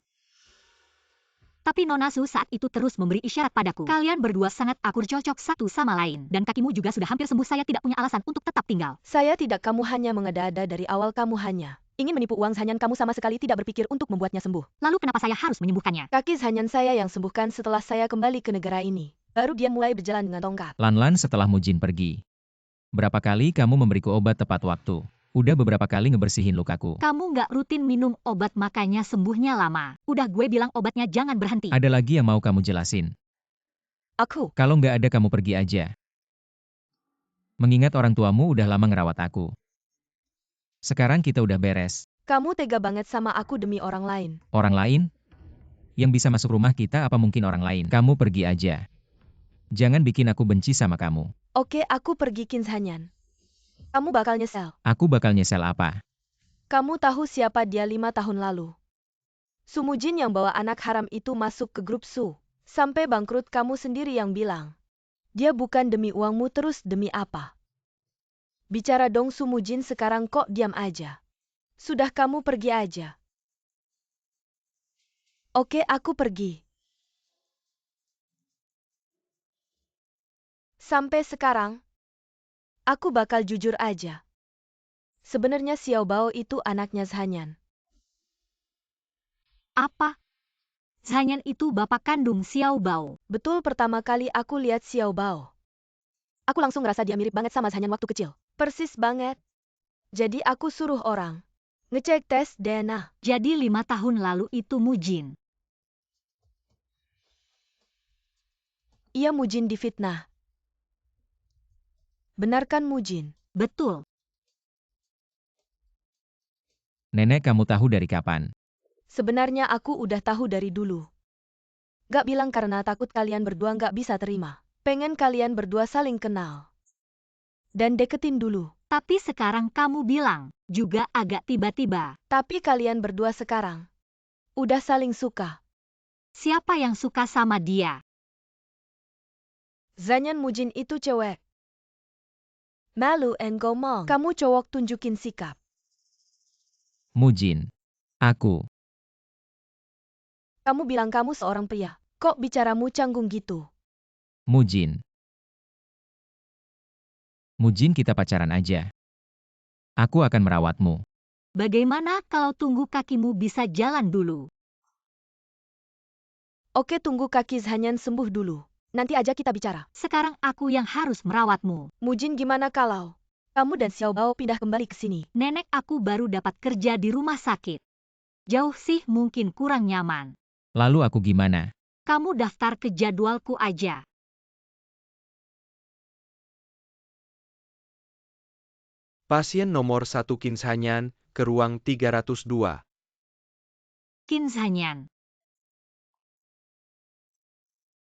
Speaker 2: Tapi Nona Su saat itu terus memberi isyarat padaku. Kalian berdua sangat akur, cocok satu sama lain. Dan kakimu juga sudah hampir sembuh. Saya tidak punya alasan untuk tetap tinggal.
Speaker 3: Saya tidak, kamu hanya mengada-ada dari awal, kamu hanya ingin menipu uang Zhanyan, kamu sama sekali tidak berpikir untuk membuatnya sembuh.
Speaker 2: Lalu kenapa saya harus menyembuhkannya?
Speaker 3: Kaki Zhanyan saya yang sembuhkan setelah saya kembali ke negara ini. Baru dia mulai berjalan dengan tongkat.
Speaker 4: Lanlan setelah Mujin pergi. Berapa kali kamu memberiku obat tepat waktu? Udah beberapa kali ngebersihin lukaku.
Speaker 2: Kamu nggak rutin minum obat, makanya sembuhnya lama. Udah gue bilang obatnya jangan berhenti.
Speaker 4: Ada lagi yang mau kamu jelasin?
Speaker 3: Aku,
Speaker 4: Kalau nggak ada kamu pergi aja. Mengingat orang tuamu udah lama ngerawat aku. Sekarang kita udah beres.
Speaker 3: Kamu tega banget sama aku demi orang lain.
Speaker 4: Orang lain? Yang bisa masuk rumah kita apa mungkin orang lain? Kamu pergi aja. Jangan bikin aku benci sama kamu.
Speaker 3: Oke, aku pergi Qin Zhanyan. Kamu bakal nyesel.
Speaker 4: Aku bakal nyesel apa?
Speaker 3: Kamu tahu siapa dia 5 tahun lalu? Su Mujin yang bawa anak haram itu masuk ke grup Su. Sampai bangkrut kamu sendiri yang bilang. Dia bukan demi uangmu terus demi apa? Bicara dong Su Mujin sekarang kok diam aja. Sudah kamu pergi aja. Oke, aku pergi. Sampai sekarang, aku bakal jujur aja. Sebenarnya Xiao Bao itu anaknya Zhanyan.
Speaker 2: Apa? Zhanyan itu bapak kandung Xiao Bao.
Speaker 3: Betul, pertama kali aku lihat Xiao Bao. Aku langsung ngerasa dia mirip banget sama Zhanyan waktu kecil. Persis banget. Jadi aku suruh orang ngecek tes DNA.
Speaker 2: Jadi 5 tahun lalu itu Mujin.
Speaker 3: Ia Mujin difitnah. Benarkan Mujin?
Speaker 2: Betul.
Speaker 4: Nenek, kamu tahu dari kapan?
Speaker 3: Sebenarnya aku udah tahu dari dulu. Gak bilang karena takut kalian berdua gak bisa terima. Pengen kalian berdua saling kenal. Dan deketin dulu.
Speaker 2: Tapi sekarang kamu bilang, juga agak tiba-tiba.
Speaker 3: Tapi kalian berdua sekarang udah saling suka.
Speaker 2: Siapa yang suka sama dia?
Speaker 3: Zhanyan Mujin itu cewek. Malu and ngomong. Kamu cowok tunjukin sikap.
Speaker 4: Mujin. Aku.
Speaker 3: Kamu bilang kamu seorang pria. Kok bicaramu canggung gitu?
Speaker 4: Mujin. Mujin, kita pacaran aja. Aku akan merawatmu.
Speaker 2: Bagaimana kalau tunggu kakimu bisa jalan dulu?
Speaker 3: Oke, tunggu kaki Zhanyan sembuh dulu. Nanti aja kita bicara.
Speaker 2: Sekarang aku yang harus merawatmu.
Speaker 3: Mujin, gimana kalau kamu dan Xiao Bao pindah kembali ke sini?
Speaker 2: Nenek aku baru dapat kerja di rumah sakit. Jauh sih mungkin kurang nyaman.
Speaker 4: Lalu aku gimana?
Speaker 2: Kamu daftar ke jadwalku aja.
Speaker 1: Pasien nomor 1 Qin Zhanyan, ke ruang 302.
Speaker 2: Qin Zhanyan.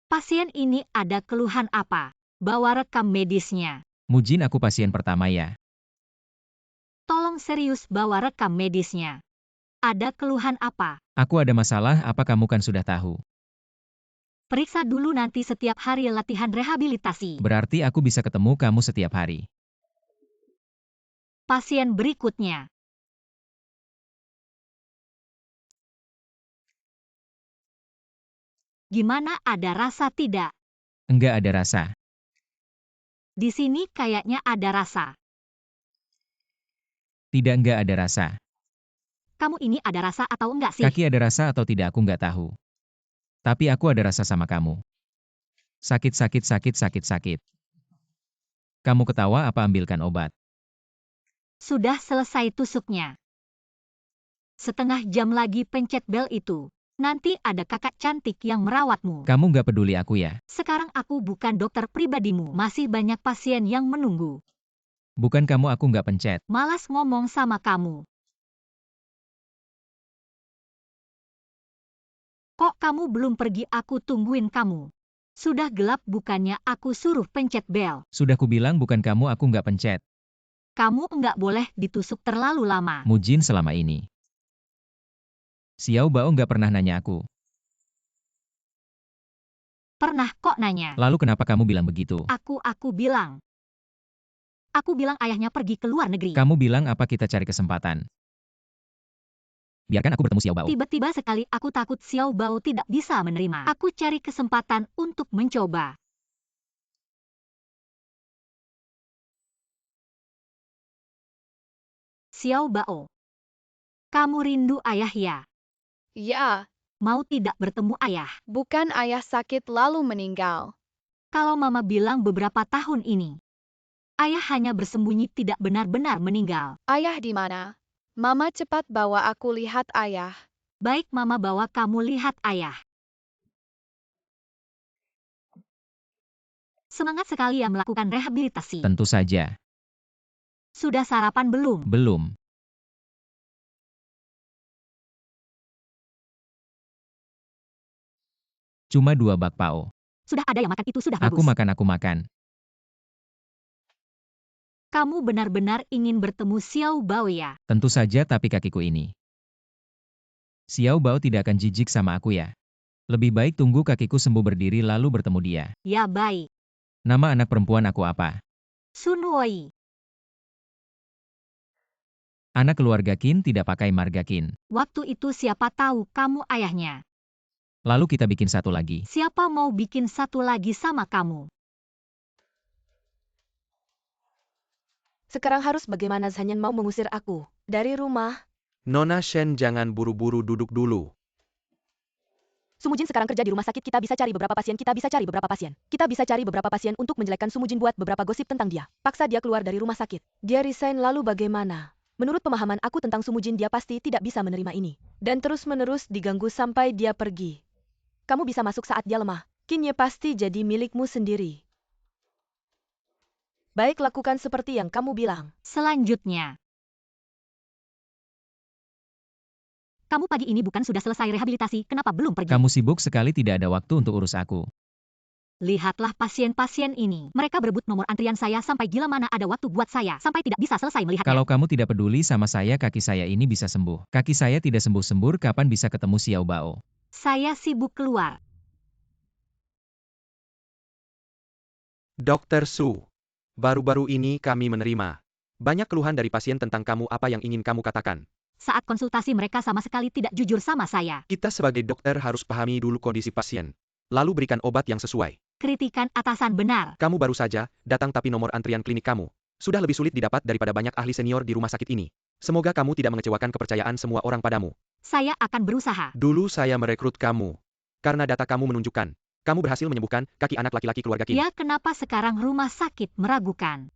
Speaker 2: Pasien ini ada keluhan apa? Bawa rekam medisnya.
Speaker 4: Mujin, aku pasien pertama ya.
Speaker 2: Tolong serius bawa rekam medisnya. Ada keluhan apa?
Speaker 4: Aku ada masalah, apa kamu kan sudah tahu.
Speaker 2: Periksa dulu nanti setiap hari latihan rehabilitasi.
Speaker 4: Berarti aku bisa ketemu kamu setiap hari.
Speaker 2: Pasien berikutnya. Gimana, ada rasa tidak?
Speaker 4: Enggak ada rasa.
Speaker 2: Di sini kayaknya ada rasa.
Speaker 4: Tidak, enggak ada rasa.
Speaker 2: Kamu ini ada rasa atau enggak sih?
Speaker 4: Kaki ada rasa atau tidak aku enggak tahu. Tapi aku ada rasa sama kamu. Sakit, sakit, sakit, sakit, sakit. Kamu ketawa apa ambilkan obat?
Speaker 2: Sudah selesai tusuknya. Setengah jam lagi pencet bel itu. Nanti ada kakak cantik yang merawatmu.
Speaker 4: Kamu enggak peduli aku ya?
Speaker 2: Sekarang aku bukan dokter pribadimu. Masih banyak pasien yang menunggu.
Speaker 4: Bukan kamu, aku enggak pencet.
Speaker 2: Malas ngomong sama kamu. Kok kamu belum pergi, aku tungguin kamu. Sudah gelap bukannya aku suruh pencet bel.
Speaker 4: Sudah kubilang bukan kamu, aku enggak pencet.
Speaker 2: Kamu enggak boleh ditusuk terlalu lama.
Speaker 4: Mujin selama ini. Xiao Bao enggak pernah nanya aku.
Speaker 2: Pernah kok nanya.
Speaker 4: Lalu kenapa kamu bilang begitu?
Speaker 2: Aku bilang. Aku bilang ayahnya pergi ke luar negeri.
Speaker 4: Kamu bilang apa kita cari kesempatan? Biarkan aku bertemu Xiao Bao.
Speaker 2: Tiba-tiba sekali aku takut Xiao Bao tidak bisa menerima. Aku cari kesempatan untuk mencoba. Xiao Bao. Kamu rindu ayah ya?
Speaker 5: Ya,
Speaker 2: Mau tidak bertemu ayah?
Speaker 5: bukan ayah sakit lalu meninggal.
Speaker 2: Kalau mama bilang beberapa tahun ini. Ayah hanya bersembunyi, tidak benar-benar meninggal.
Speaker 5: Ayah di mana? Mama cepat bawa aku lihat ayah.
Speaker 2: Baik, mama bawa kamu lihat ayah. Semangat sekali ya melakukan rehabilitasi.
Speaker 4: Tentu saja.
Speaker 2: Sudah sarapan belum?
Speaker 4: Belum. Cuma 2 bakpao.
Speaker 2: Sudah ada yang makan itu sudah
Speaker 4: Aku
Speaker 2: bagus.
Speaker 4: makan.
Speaker 2: Kamu benar-benar ingin bertemu Xiao Bao ya?
Speaker 4: Tentu saja, tapi kakiku ini. Xiao Bao tidak akan jijik sama aku ya. Lebih baik tunggu kakiku sembuh berdiri lalu bertemu dia.
Speaker 2: Ya baik.
Speaker 4: Nama anak perempuan aku apa?
Speaker 2: Sun Wei.
Speaker 4: Anak keluarga Qin tidak pakai marga Qin.
Speaker 2: Waktu itu siapa tahu kamu ayahnya.
Speaker 4: Lalu kita bikin satu lagi.
Speaker 2: Siapa mau bikin satu lagi sama kamu?
Speaker 3: Sekarang harus bagaimana Zanyan mau mengusir aku dari rumah?
Speaker 1: Nona Shen, jangan buru-buru, duduk dulu.
Speaker 3: Sumujin sekarang kerja di rumah sakit, kita bisa cari beberapa pasien, kita bisa cari beberapa pasien untuk menjelekkan Sumujin buat beberapa gosip tentang dia. Paksa dia keluar dari rumah sakit. Dia resign lalu bagaimana? Menurut pemahaman aku tentang Sumujin, dia pasti tidak bisa menerima ini. Dan terus-menerus diganggu sampai dia pergi. Kamu bisa masuk saat dia lemah. Qinye pasti jadi milikmu sendiri. Baik, lakukan seperti yang kamu bilang.
Speaker 2: Selanjutnya. Kamu pagi ini bukan sudah selesai rehabilitasi, kenapa belum pergi?
Speaker 4: Kamu sibuk sekali, tidak ada waktu untuk urus aku.
Speaker 2: Lihatlah pasien-pasien ini. Mereka berebut nomor antrian saya sampai gila, mana ada waktu buat saya. Sampai tidak bisa selesai melihatnya.
Speaker 4: Kalau kamu tidak peduli sama saya, kaki saya ini bisa sembuh. Kaki saya tidak sembuh-sembuh, kapan bisa ketemu Xiao Bao?
Speaker 2: Saya sibuk keluar.
Speaker 1: Dr. Su, baru-baru ini kami menerima banyak keluhan dari pasien tentang kamu. Apa yang ingin kamu katakan?
Speaker 2: Saat konsultasi mereka sama sekali tidak jujur sama saya.
Speaker 1: Kita sebagai dokter harus pahami dulu kondisi pasien, lalu berikan obat yang sesuai.
Speaker 2: Kritikan atasan benar.
Speaker 1: Kamu baru saja datang, tapi nomor antrian klinik kamu sudah lebih sulit didapat daripada banyak ahli senior di rumah sakit ini. Semoga kamu tidak mengecewakan kepercayaan semua orang padamu.
Speaker 2: Saya akan berusaha.
Speaker 1: Dulu saya merekrut kamu karena data kamu menunjukkan kamu berhasil menyembuhkan kaki anak laki-laki keluarga Qin.
Speaker 2: Ya, kenapa sekarang rumah sakit meragukan?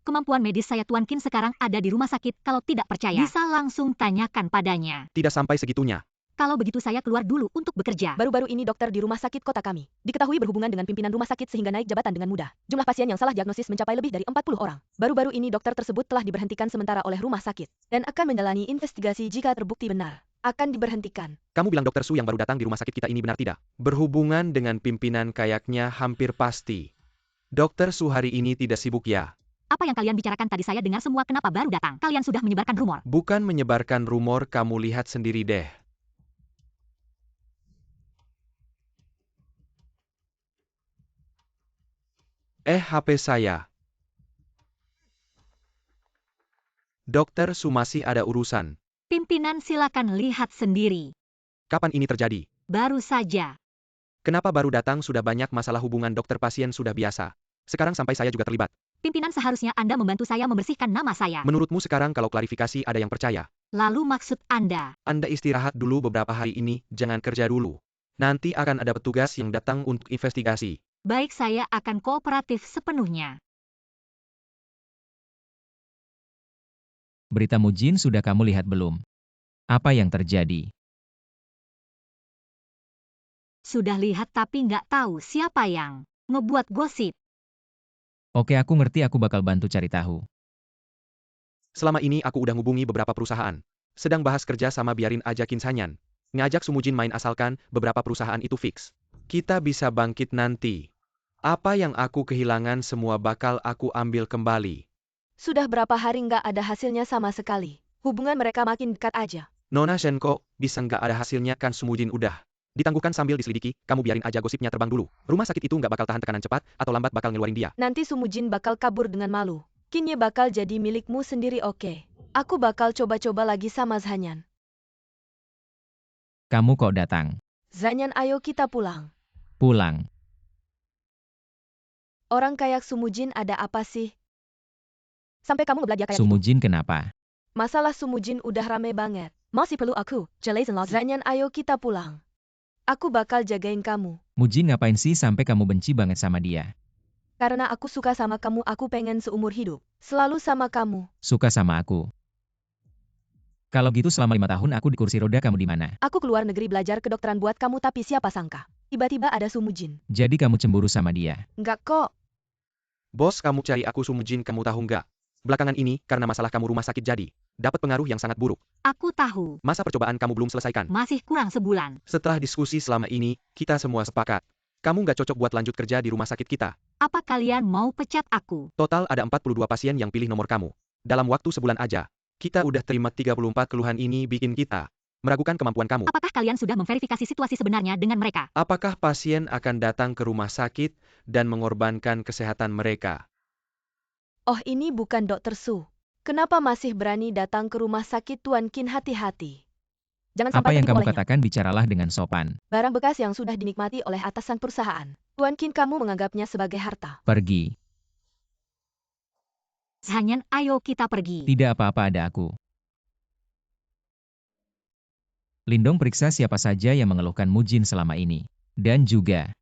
Speaker 2: Kemampuan medis saya Tuan Qin sekarang ada di rumah sakit. Kalau tidak percaya, bisa langsung tanyakan padanya.
Speaker 1: Tidak sampai segitunya.
Speaker 2: Kalau begitu saya keluar dulu untuk bekerja.
Speaker 3: Baru-baru ini dokter di rumah sakit kota kami diketahui berhubungan dengan pimpinan rumah sakit sehingga naik jabatan dengan mudah. Jumlah pasien yang salah diagnosis mencapai lebih dari 40 orang. Baru-baru ini dokter tersebut telah diberhentikan sementara oleh rumah sakit dan akan menjalani investigasi. Jika terbukti benar, akan diberhentikan.
Speaker 1: Kamu bilang Dr. Su yang baru datang di rumah sakit kita ini benar tidak? Berhubungan dengan pimpinan kayaknya hampir pasti. Dr. Su hari ini tidak sibuk ya?
Speaker 2: Apa yang kalian bicarakan tadi saya dengar semua, kenapa baru datang? Kalian sudah menyebarkan rumor.
Speaker 1: Bukan menyebarkan rumor, kamu lihat sendiri deh. HP saya. Dr. Su masih ada urusan.
Speaker 2: Pimpinan silakan lihat sendiri.
Speaker 1: Kapan ini terjadi?
Speaker 2: Baru saja.
Speaker 1: Kenapa baru datang? Sudah banyak masalah hubungan dokter pasien sudah biasa. Sekarang sampai saya juga terlibat.
Speaker 2: Pimpinan, seharusnya Anda membantu saya membersihkan nama saya.
Speaker 1: Menurutmu sekarang kalau klarifikasi ada yang percaya?
Speaker 2: Lalu maksud Anda?
Speaker 1: Anda istirahat dulu beberapa hari ini, jangan kerja dulu. Nanti akan ada petugas yang datang untuk investigasi.
Speaker 2: Baik, saya akan kooperatif sepenuhnya.
Speaker 4: Berita Mujin sudah kamu lihat belum? Apa yang terjadi?
Speaker 2: Sudah lihat, tapi nggak tahu siapa yang ngebuat gosip.
Speaker 4: Oke, aku ngerti, aku bakal bantu cari tahu.
Speaker 1: Selama ini aku udah ngubungi beberapa perusahaan. Sedang bahas kerja sama, biarin aja Qin Zanyan ngajak Sumujin main, asalkan beberapa perusahaan itu fix. Kita bisa bangkit nanti. Apa yang aku kehilangan semua bakal aku ambil kembali.
Speaker 3: Sudah berapa hari nggak ada hasilnya sama sekali. Hubungan mereka makin dekat aja.
Speaker 1: Nona Shen, kok bisa nggak ada hasilnya? Kan Sumujin udah ditangguhkan sambil diselidiki. Kamu biarin aja gosipnya terbang dulu. Rumah sakit itu nggak bakal tahan tekanan cepat, atau lambat bakal ngeluarin dia.
Speaker 3: Nanti Sumujin bakal kabur dengan malu. Qinye bakal jadi milikmu sendiri. Oke. Aku bakal coba-coba lagi sama Zanyan.
Speaker 4: Kamu kok datang?
Speaker 3: Zanyan, ayo kita pulang.
Speaker 4: Pulang.
Speaker 3: Orang kayak Sumujin ada apa sih? Sampai kamu ngebelajar kayak gitu.
Speaker 4: Sumujin kenapa?
Speaker 3: Masalah Sumujin udah rame banget. Masih perlu aku jelasin lagi? Zanyan, ayo kita pulang. Aku bakal jagain kamu.
Speaker 4: Mujin ngapain sih sampai kamu benci banget sama dia?
Speaker 3: Karena aku suka sama kamu, aku pengen seumur hidup selalu sama kamu.
Speaker 4: Suka sama aku. Kalau gitu selama 5 tahun aku di kursi roda, kamu di mana?
Speaker 3: Aku keluar negeri belajar kedokteran buat kamu, tapi siapa sangka tiba-tiba ada Sumujin.
Speaker 4: Jadi kamu cemburu sama dia?
Speaker 3: Enggak kok.
Speaker 1: Bos, kamu cari aku Sumujin, kamu tahu nggak? Belakangan ini, karena masalah kamu rumah sakit jadi, dapat pengaruh yang sangat buruk.
Speaker 2: Aku tahu.
Speaker 1: Masa percobaan kamu belum selesaikan.
Speaker 2: Masih kurang sebulan.
Speaker 1: Setelah diskusi selama ini, kita semua sepakat. Kamu nggak cocok buat lanjut kerja di rumah sakit kita.
Speaker 2: Apa kalian mau pecat aku?
Speaker 1: Total ada 42 pasien yang pilih nomor kamu. Dalam waktu sebulan aja, kita udah terima 34 keluhan ini bikin kita meragukan kemampuan kamu.
Speaker 2: Apakah kalian sudah memverifikasi situasi sebenarnya dengan mereka?
Speaker 1: Apakah pasien akan datang ke rumah sakit dan mengorbankan kesehatan mereka?
Speaker 3: Oh, ini bukan Dr. Su. Kenapa masih berani datang ke rumah sakit Tuan Qin? Hati-hati. Jangan
Speaker 4: Apa
Speaker 3: sampai
Speaker 4: yang
Speaker 3: tertipu
Speaker 4: kamu
Speaker 3: olehnya.
Speaker 4: katakan bicaralah dengan sopan.
Speaker 3: Barang bekas yang sudah dinikmati oleh atasan perusahaan. Tuan Qin, kamu menganggapnya sebagai harta.
Speaker 4: Pergi.
Speaker 2: Zanyan, ayo kita pergi.
Speaker 4: Tidak apa-apa, ada aku. Lindong periksa siapa saja yang mengeluhkan Mujin selama ini. Dan juga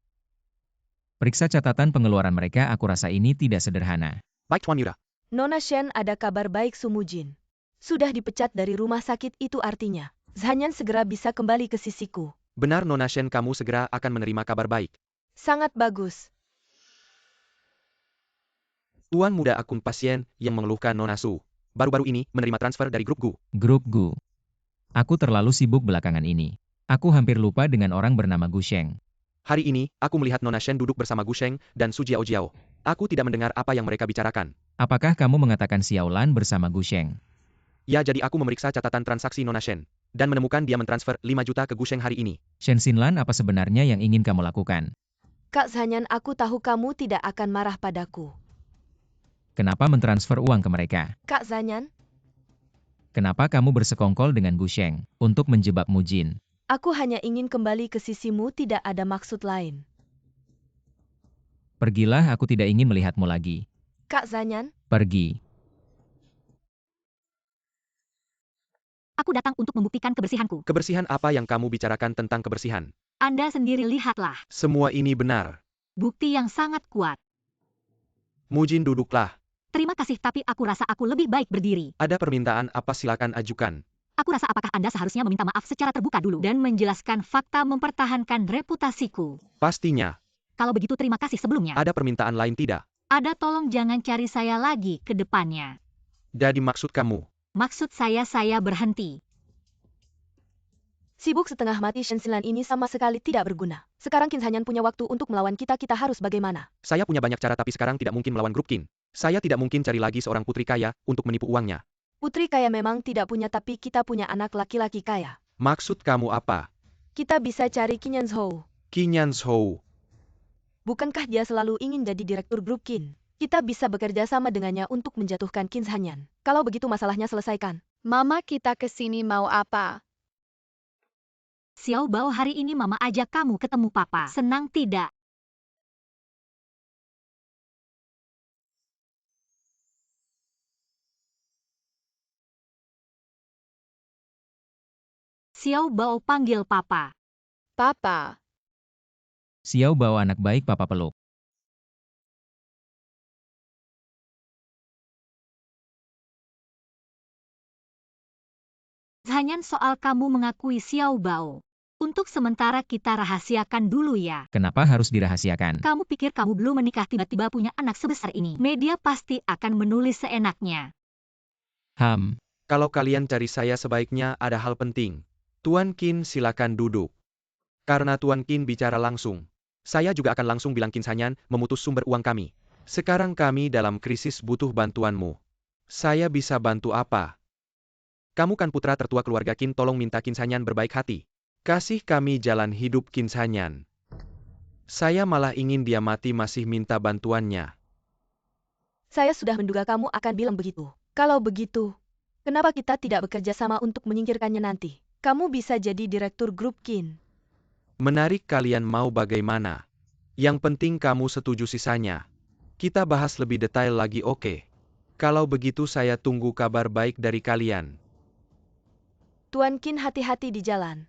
Speaker 4: periksa catatan pengeluaran mereka. Aku rasa ini tidak sederhana.
Speaker 1: Baik Tuan Yura.
Speaker 3: Nona Shen, ada kabar baik. Sumujin sudah dipecat dari rumah sakit. Itu artinya Zanyan segera bisa kembali ke sisiku.
Speaker 1: Benar Nona Shen, kamu segera akan menerima kabar baik.
Speaker 3: Sangat bagus.
Speaker 1: Tuan muda akun pasien yang mengeluhkan Nona Su baru-baru ini menerima transfer dari grup Gu.
Speaker 4: Grup Gu. Aku terlalu sibuk belakangan ini. Aku hampir lupa dengan orang bernama Gu Sheng.
Speaker 1: Hari ini, aku melihat Nona Shen duduk bersama Gu Sheng dan Su Jiao. Aku tidak mendengar apa yang mereka bicarakan.
Speaker 4: Apakah kamu mengatakan Xiao Lan bersama Gu Sheng?
Speaker 1: Ya, jadi aku memeriksa catatan transaksi Nona Shen dan menemukan dia mentransfer 5 juta ke Gu Sheng hari ini.
Speaker 4: Shen Xinlan, apa sebenarnya yang ingin kamu lakukan?
Speaker 3: Kak Zanyan, aku tahu kamu tidak akan marah padaku.
Speaker 4: Kenapa mentransfer uang ke mereka?
Speaker 3: Kak Zanyan,
Speaker 4: Kenapa kamu bersekongkol dengan Gu Sheng untuk menjebak Mujin?
Speaker 3: aku hanya ingin kembali ke sisimu, tidak ada maksud lain.
Speaker 4: Pergilah, aku tidak ingin melihatmu lagi.
Speaker 3: Kak Zanyan,
Speaker 4: Pergi.
Speaker 2: Aku datang untuk membuktikan kebersihanku.
Speaker 1: Kebersihan apa yang kamu bicarakan tentang kebersihan?
Speaker 2: Anda sendiri lihatlah.
Speaker 1: Semua ini benar.
Speaker 2: Bukti yang sangat kuat.
Speaker 1: Mujin, duduklah.
Speaker 2: Terima kasih, tapi aku rasa aku lebih baik berdiri.
Speaker 1: Ada permintaan apa, silakan ajukan.
Speaker 2: Aku rasa apakah Anda seharusnya meminta maaf secara terbuka dulu dan menjelaskan fakta mempertahankan reputasiku.
Speaker 1: Pastinya.
Speaker 2: Kalau begitu terima kasih sebelumnya.
Speaker 1: Ada permintaan lain tidak?
Speaker 2: Ada, tolong jangan cari saya lagi ke depannya.
Speaker 1: Jadi maksud kamu?
Speaker 2: Maksud saya berhenti.
Speaker 3: sibuk setengah mati Shen Xinlan ini sama sekali tidak berguna. Sekarang Qin Zanyan punya waktu untuk melawan kita harus bagaimana?
Speaker 1: Saya punya banyak cara tapi sekarang tidak mungkin melawan grup Qin. Saya tidak mungkin cari lagi seorang putri kaya untuk menipu uangnya.
Speaker 3: Putri kaya memang tidak punya, tapi kita punya anak laki-laki kaya.
Speaker 1: Maksud kamu apa?
Speaker 3: Kita bisa cari Qin Yanzhou.
Speaker 1: Qin Yanzhou.
Speaker 3: Bukankah dia selalu ingin jadi direktur grup Qin? Kita bisa bekerja sama dengannya untuk menjatuhkan Qin Zanyan. Kalau begitu masalahnya selesaikan.
Speaker 5: Mama kita kesini mau apa?
Speaker 2: Xiao Bao, hari ini Mama ajak kamu ketemu Papa. Senang tidak? Xiao Bao panggil Papa.
Speaker 5: Papa.
Speaker 4: Xiao bawa anak baik, Papa peluk.
Speaker 2: Zanyan, soal kamu mengakui Xiao Bao. Untuk sementara kita rahasiakan dulu ya.
Speaker 4: Kenapa harus dirahasiakan?
Speaker 2: Kamu pikir kamu belum menikah tiba-tiba punya anak sebesar ini? Media pasti akan menulis seenaknya.
Speaker 1: Kalau kalian cari saya, sebaiknya ada hal penting. Tuan Qin, silakan duduk. Karena Tuan Qin bicara langsung, saya juga akan langsung bilang Qin Zanyan memutus sumber uang kami. Sekarang kami dalam krisis, butuh bantuanmu. Saya bisa bantu apa? Kamu kan putra tertua keluarga Qin, tolong minta Qin Zanyan berbaik hati. Kasih kami jalan hidup Qin Zanyan. Saya malah ingin dia mati masih minta bantuannya.
Speaker 3: Saya sudah menduga kamu akan bilang begitu. Kalau begitu, kenapa kita tidak bekerja sama untuk menyingkirkannya nanti? Kamu bisa jadi direktur grup Qin.
Speaker 1: Menarik, kalian mau bagaimana? Yang penting kamu setuju, sisanya kita bahas lebih detail lagi, oke? Kalau begitu saya tunggu kabar baik dari kalian.
Speaker 3: Tuan Qin, hati-hati di jalan.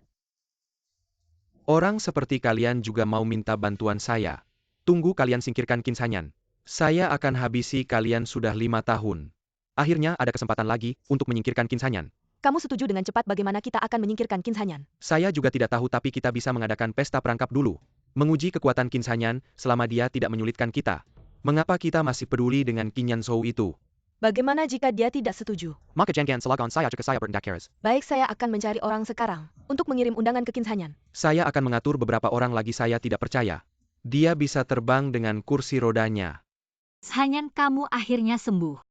Speaker 1: Orang seperti kalian juga mau minta bantuan saya. Tunggu kalian singkirkan Qin Zanyan. Saya akan habisi kalian sudah 5 tahun. Akhirnya ada kesempatan lagi untuk menyingkirkan Qin Zanyan.
Speaker 3: Kamu setuju dengan cepat bagaimana kita akan menyingkirkan Qin Zanyan?
Speaker 1: Saya juga tidak tahu, tapi kita bisa mengadakan pesta perangkap dulu. Menguji kekuatan Qin Zanyan selama dia tidak menyulitkan kita. Mengapa kita masih peduli dengan Qin Yanzhou itu?
Speaker 3: Bagaimana jika dia tidak setuju?
Speaker 1: Maka jangan selagon saya jika saya bertindak keras.
Speaker 3: Baik, saya akan mencari orang sekarang untuk mengirim undangan ke Qin Zhanyan.
Speaker 1: Saya akan mengatur beberapa orang lagi saya tidak percaya. Dia bisa terbang dengan kursi rodanya.
Speaker 2: Zhanyan, kamu akhirnya sembuh.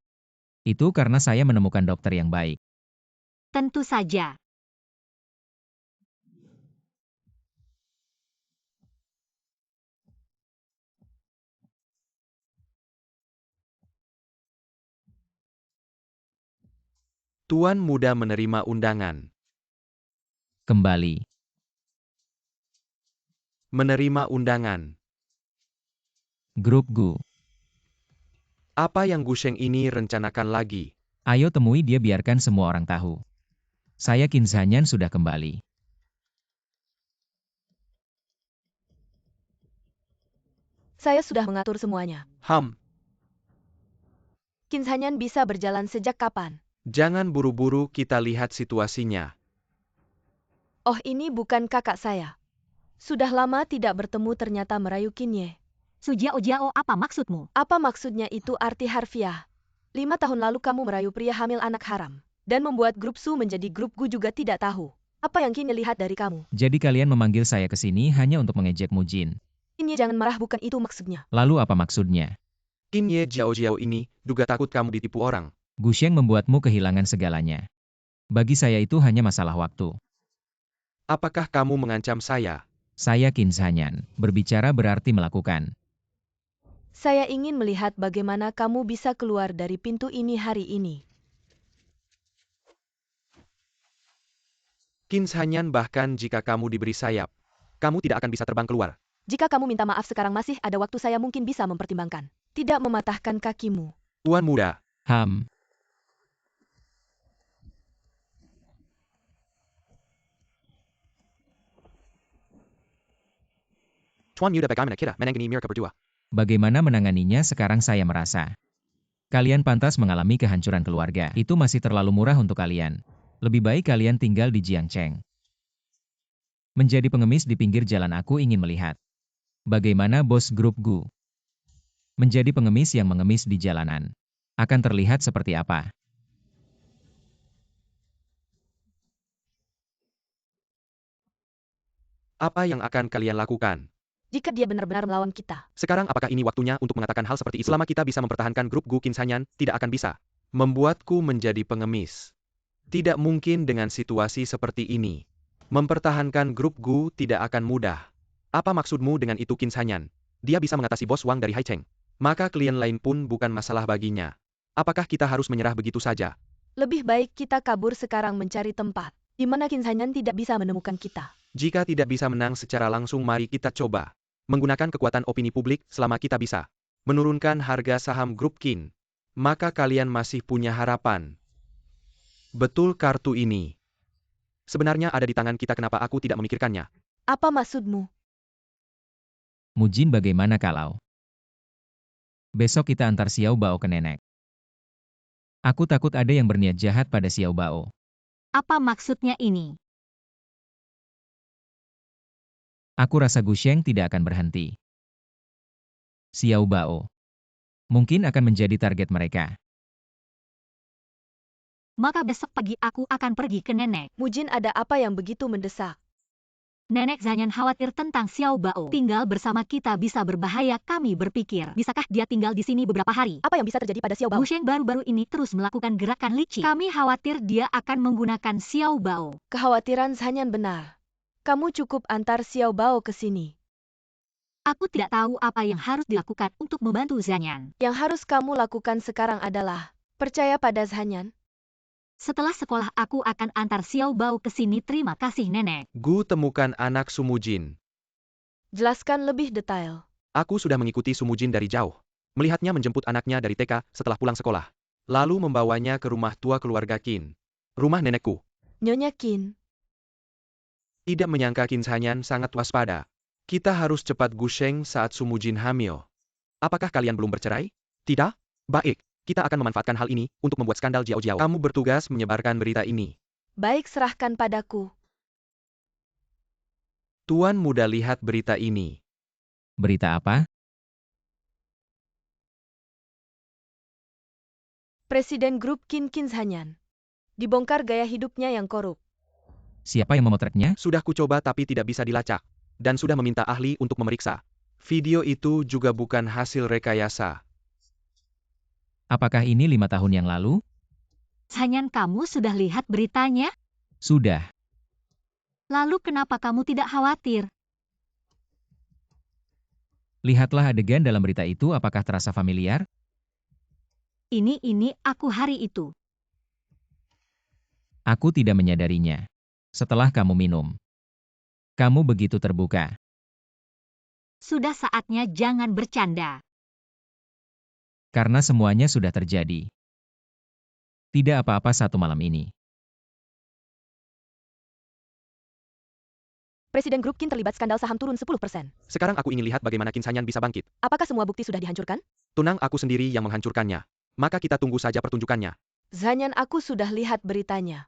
Speaker 4: Itu karena saya menemukan dokter yang baik.
Speaker 2: Tentu saja.
Speaker 1: Tuan muda menerima undangan.
Speaker 4: Kembali.
Speaker 1: Menerima undangan.
Speaker 4: Grup Gu.
Speaker 1: Apa yang Gu Sheng ini rencanakan lagi?
Speaker 4: Ayo temui dia, biarkan semua orang tahu. Saya Qin Zhanyan sudah kembali.
Speaker 3: Saya sudah mengatur semuanya. Qin Zhanyan bisa berjalan sejak kapan?
Speaker 1: Jangan buru-buru, kita lihat situasinya.
Speaker 3: Oh, ini bukan kakak saya. Sudah lama tidak bertemu, ternyata merayu Qin Ye.
Speaker 2: Sujiao Jiao, apa maksudmu?
Speaker 3: Apa maksudnya itu arti harfiah? 5 tahun lalu kamu merayu pria hamil anak haram. Dan membuat grup Su menjadi grup Gu juga tidak tahu. Apa yang Qin Ye lihat dari kamu?
Speaker 4: Jadi kalian memanggil saya ke sini hanya untuk mengejek Mujin.
Speaker 3: Qin Ye, jangan marah, bukan itu maksudnya.
Speaker 4: Lalu apa maksudnya?
Speaker 1: Qin Ye Jiao ini, duga takut kamu ditipu orang.
Speaker 4: Gu Sheng membuatmu kehilangan segalanya. Bagi saya itu hanya masalah waktu.
Speaker 1: Apakah kamu mengancam saya?
Speaker 4: Saya Qin Zhanyan. Berbicara berarti melakukan.
Speaker 3: Saya ingin melihat bagaimana kamu bisa keluar dari pintu ini hari ini.
Speaker 1: Qin Zhanyan, bahkan jika kamu diberi sayap, kamu tidak akan bisa terbang keluar.
Speaker 3: Jika kamu minta maaf sekarang, masih ada waktu, saya mungkin bisa mempertimbangkan. Tidak mematahkan kakimu.
Speaker 1: Tuan muda, Tuan muda, bagaimana kita menangani mereka berdua?
Speaker 4: Bagaimana menanganinya sekarang saya merasa. Kalian pantas mengalami kehancuran keluarga. Itu masih terlalu murah untuk kalian. Lebih baik kalian tinggal di Jiangcheng. Menjadi pengemis di pinggir jalan, aku ingin melihat. Bagaimana bos grup Gu? Menjadi pengemis yang mengemis di jalanan. Akan terlihat seperti apa?
Speaker 1: Apa yang akan kalian lakukan?
Speaker 3: Jika dia benar-benar melawan kita.
Speaker 1: Sekarang apakah ini waktunya untuk mengatakan hal seperti itu? Selama kita bisa mempertahankan grup Gu, Qin Zhanyan tidak akan bisa membuatku menjadi pengemis. Tidak mungkin dengan situasi seperti ini. Mempertahankan grup Gu tidak akan mudah. Apa maksudmu dengan itu, Qin Zhanyan? Dia bisa mengatasi bos Wang dari Haicheng. Maka klien lain pun bukan masalah baginya. Apakah kita harus menyerah begitu saja?
Speaker 3: Lebih baik kita kabur sekarang, mencari tempat di mana Qin Zhanyan tidak bisa menemukan kita.
Speaker 1: Jika tidak bisa menang secara langsung, mari kita coba menggunakan kekuatan opini publik. Selama kita bisa menurunkan harga saham grup Qin, maka kalian masih punya harapan. Betul, kartu ini sebenarnya ada di tangan kita, kenapa aku tidak memikirkannya?
Speaker 3: Apa maksudmu?
Speaker 4: Mujin, bagaimana kalau besok kita antar Xiao Bao ke nenek? Aku takut ada yang berniat jahat pada Xiao Bao.
Speaker 2: Apa maksudnya ini?
Speaker 4: Aku rasa Gu Sheng tidak akan berhenti. Xiao Bao mungkin akan menjadi target mereka.
Speaker 2: Maka besok pagi aku akan pergi ke nenek.
Speaker 3: Mujin, ada apa yang begitu mendesak?
Speaker 2: Nenek Zhanyan khawatir tentang Xiao Bao. Tinggal bersama kita bisa berbahaya, kami berpikir. Bisakah dia tinggal di sini beberapa hari?
Speaker 3: Apa yang bisa terjadi pada Xiao Bao?
Speaker 2: Gu Sheng baru-baru ini terus melakukan gerakan licik. Kami khawatir dia akan menggunakan Xiao Bao.
Speaker 3: Kekhawatiran Zhanyan benar. Kamu cukup antar Xiao Bao ke sini.
Speaker 2: Aku tidak tahu apa yang harus dilakukan untuk membantu Zhanyan.
Speaker 3: Yang harus kamu lakukan sekarang adalah percaya pada Zhanyan.
Speaker 2: Setelah sekolah aku akan antar Xiao Bao ke sini. Terima kasih, Nenek.
Speaker 1: Gu temukan anak Sumujin.
Speaker 3: Jelaskan lebih detail.
Speaker 1: Aku sudah mengikuti Sumujin dari jauh. Melihatnya menjemput anaknya dari TK setelah pulang sekolah. Lalu membawanya ke rumah tua keluarga Qin. Rumah nenekku.
Speaker 3: Nyonya Qin.
Speaker 1: Tidak menyangka Qin Zhanyan sangat waspada. Kita harus cepat Gu Sheng saat Sumujin hamil. Apakah kalian belum bercerai? Tidak? Baik, kita akan memanfaatkan hal ini untuk membuat skandal Jiao Jiao. Kamu bertugas menyebarkan berita ini.
Speaker 3: Baik, serahkan padaku.
Speaker 1: Tuan muda, lihat berita ini.
Speaker 4: Berita apa?
Speaker 3: Presiden grup Kin Zanyan. Dibongkar gaya hidupnya yang korup.
Speaker 4: Siapa yang memotretnya?
Speaker 1: Sudah kucoba tapi tidak bisa dilacak. Dan sudah meminta ahli untuk memeriksa. Video itu juga bukan hasil rekayasa.
Speaker 4: Apakah ini 5 tahun yang lalu?
Speaker 2: Zanyan, kamu sudah lihat beritanya?
Speaker 4: Sudah.
Speaker 2: Lalu kenapa kamu tidak khawatir?
Speaker 4: Lihatlah adegan dalam berita itu, apakah terasa familiar?
Speaker 2: Ini aku hari itu.
Speaker 4: Aku tidak menyadarinya. Setelah kamu minum. Kamu begitu terbuka.
Speaker 2: Sudah saatnya jangan bercanda.
Speaker 4: Karena semuanya sudah terjadi. Tidak apa-apa satu malam ini.
Speaker 3: Presiden grup Kin terlibat skandal saham turun 10%.
Speaker 1: Sekarang aku ingin lihat bagaimana Kin Zanyan bisa bangkit.
Speaker 3: Apakah semua bukti sudah dihancurkan?
Speaker 1: Tunang aku sendiri yang menghancurkannya. Maka kita tunggu saja pertunjukannya.
Speaker 3: Zanyan, aku sudah lihat beritanya.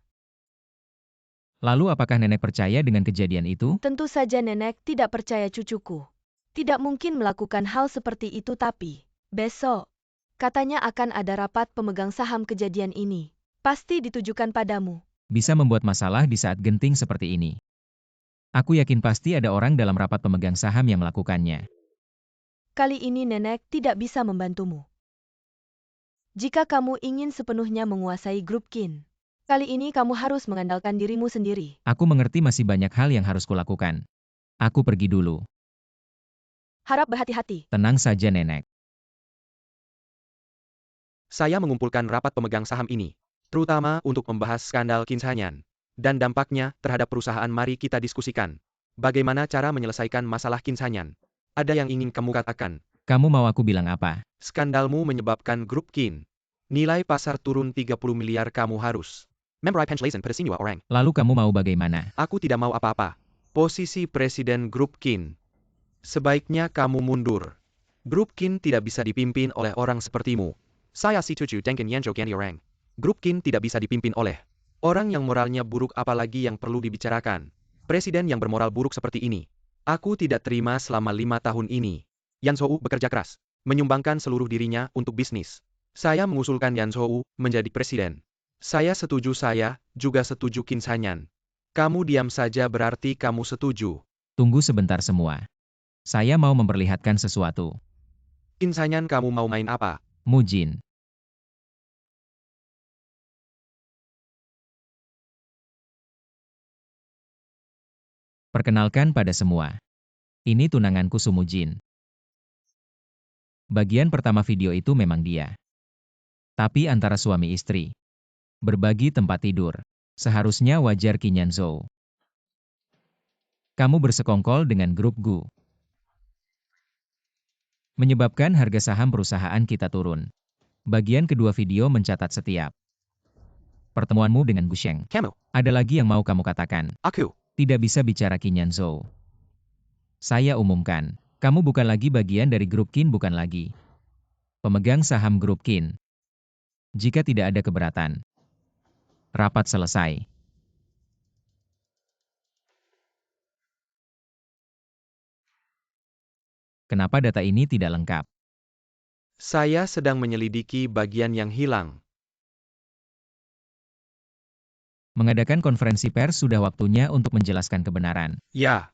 Speaker 4: Lalu apakah nenek percaya dengan kejadian itu?
Speaker 3: Tentu saja nenek tidak percaya cucuku. Tidak mungkin melakukan hal seperti itu, tapi besok katanya akan ada rapat pemegang saham kejadian ini. Pasti ditujukan padamu.
Speaker 4: Bisa membuat masalah di saat genting seperti ini. Aku yakin pasti ada orang dalam rapat pemegang saham yang melakukannya.
Speaker 3: Kali ini nenek tidak bisa membantumu. Jika kamu ingin sepenuhnya menguasai grup Kin, kali ini kamu harus mengandalkan dirimu sendiri.
Speaker 4: Aku mengerti masih banyak hal yang harus kulakukan. Aku pergi dulu.
Speaker 3: Harap berhati-hati.
Speaker 4: Tenang saja nenek.
Speaker 1: Saya mengumpulkan rapat pemegang saham ini. Terutama untuk membahas skandal Kin Zanyan. Dan dampaknya terhadap perusahaan. Mari kita diskusikan. Bagaimana cara menyelesaikan masalah Kin Zanyan? Ada yang ingin kamu katakan?
Speaker 4: Kamu mau aku bilang apa?
Speaker 1: Skandalmu menyebabkan grup Kin. Nilai pasar turun 30 miliar, kamu harus memberai penjelasan pada semua orang.
Speaker 4: Lalu kamu mau bagaimana?
Speaker 1: Aku tidak mau apa-apa. Posisi presiden grup Kin. Sebaiknya kamu mundur. Grup Kin tidak bisa dipimpin oleh orang sepertimu. Saya setuju dengan yang jogan orang. Grup Kin tidak bisa dipimpin oleh orang yang moralnya buruk, apalagi yang perlu dibicarakan. Presiden yang bermoral buruk seperti ini. Aku tidak terima selama 5 tahun ini. Yan Zhou bekerja keras, menyumbangkan seluruh dirinya untuk bisnis. Saya mengusulkan Yan Zhou menjadi presiden. Saya juga setuju Kin Zanyan. Kamu diam saja berarti kamu setuju.
Speaker 4: Tunggu sebentar semua. Saya mau memperlihatkan sesuatu.
Speaker 1: Kin Zanyan, kamu mau main apa?
Speaker 4: Mujin. Perkenalkan pada semua. Ini tunanganku Sumujin. Bagian pertama video itu memang dia. Tapi antara suami istri. Berbagi tempat tidur. Seharusnya wajar Kinyan Zhou. Kamu bersekongkol dengan grup Gu. Menyebabkan harga saham perusahaan kita turun. Bagian kedua video mencatat setiap pertemuanmu dengan Gu Sheng.
Speaker 1: Kamu.
Speaker 4: Ada lagi yang mau kamu katakan?
Speaker 1: Aku.
Speaker 4: Tidak bisa bicara Kinyan Zhou. Saya umumkan, kamu bukan lagi bagian dari grup Kin, bukan lagi pemegang saham grup Kin. Jika tidak ada keberatan, rapat selesai. Kenapa data ini tidak lengkap?
Speaker 1: Saya sedang menyelidiki bagian yang hilang.
Speaker 4: Mengadakan konferensi pers sudah waktunya untuk menjelaskan kebenaran.
Speaker 1: Ya.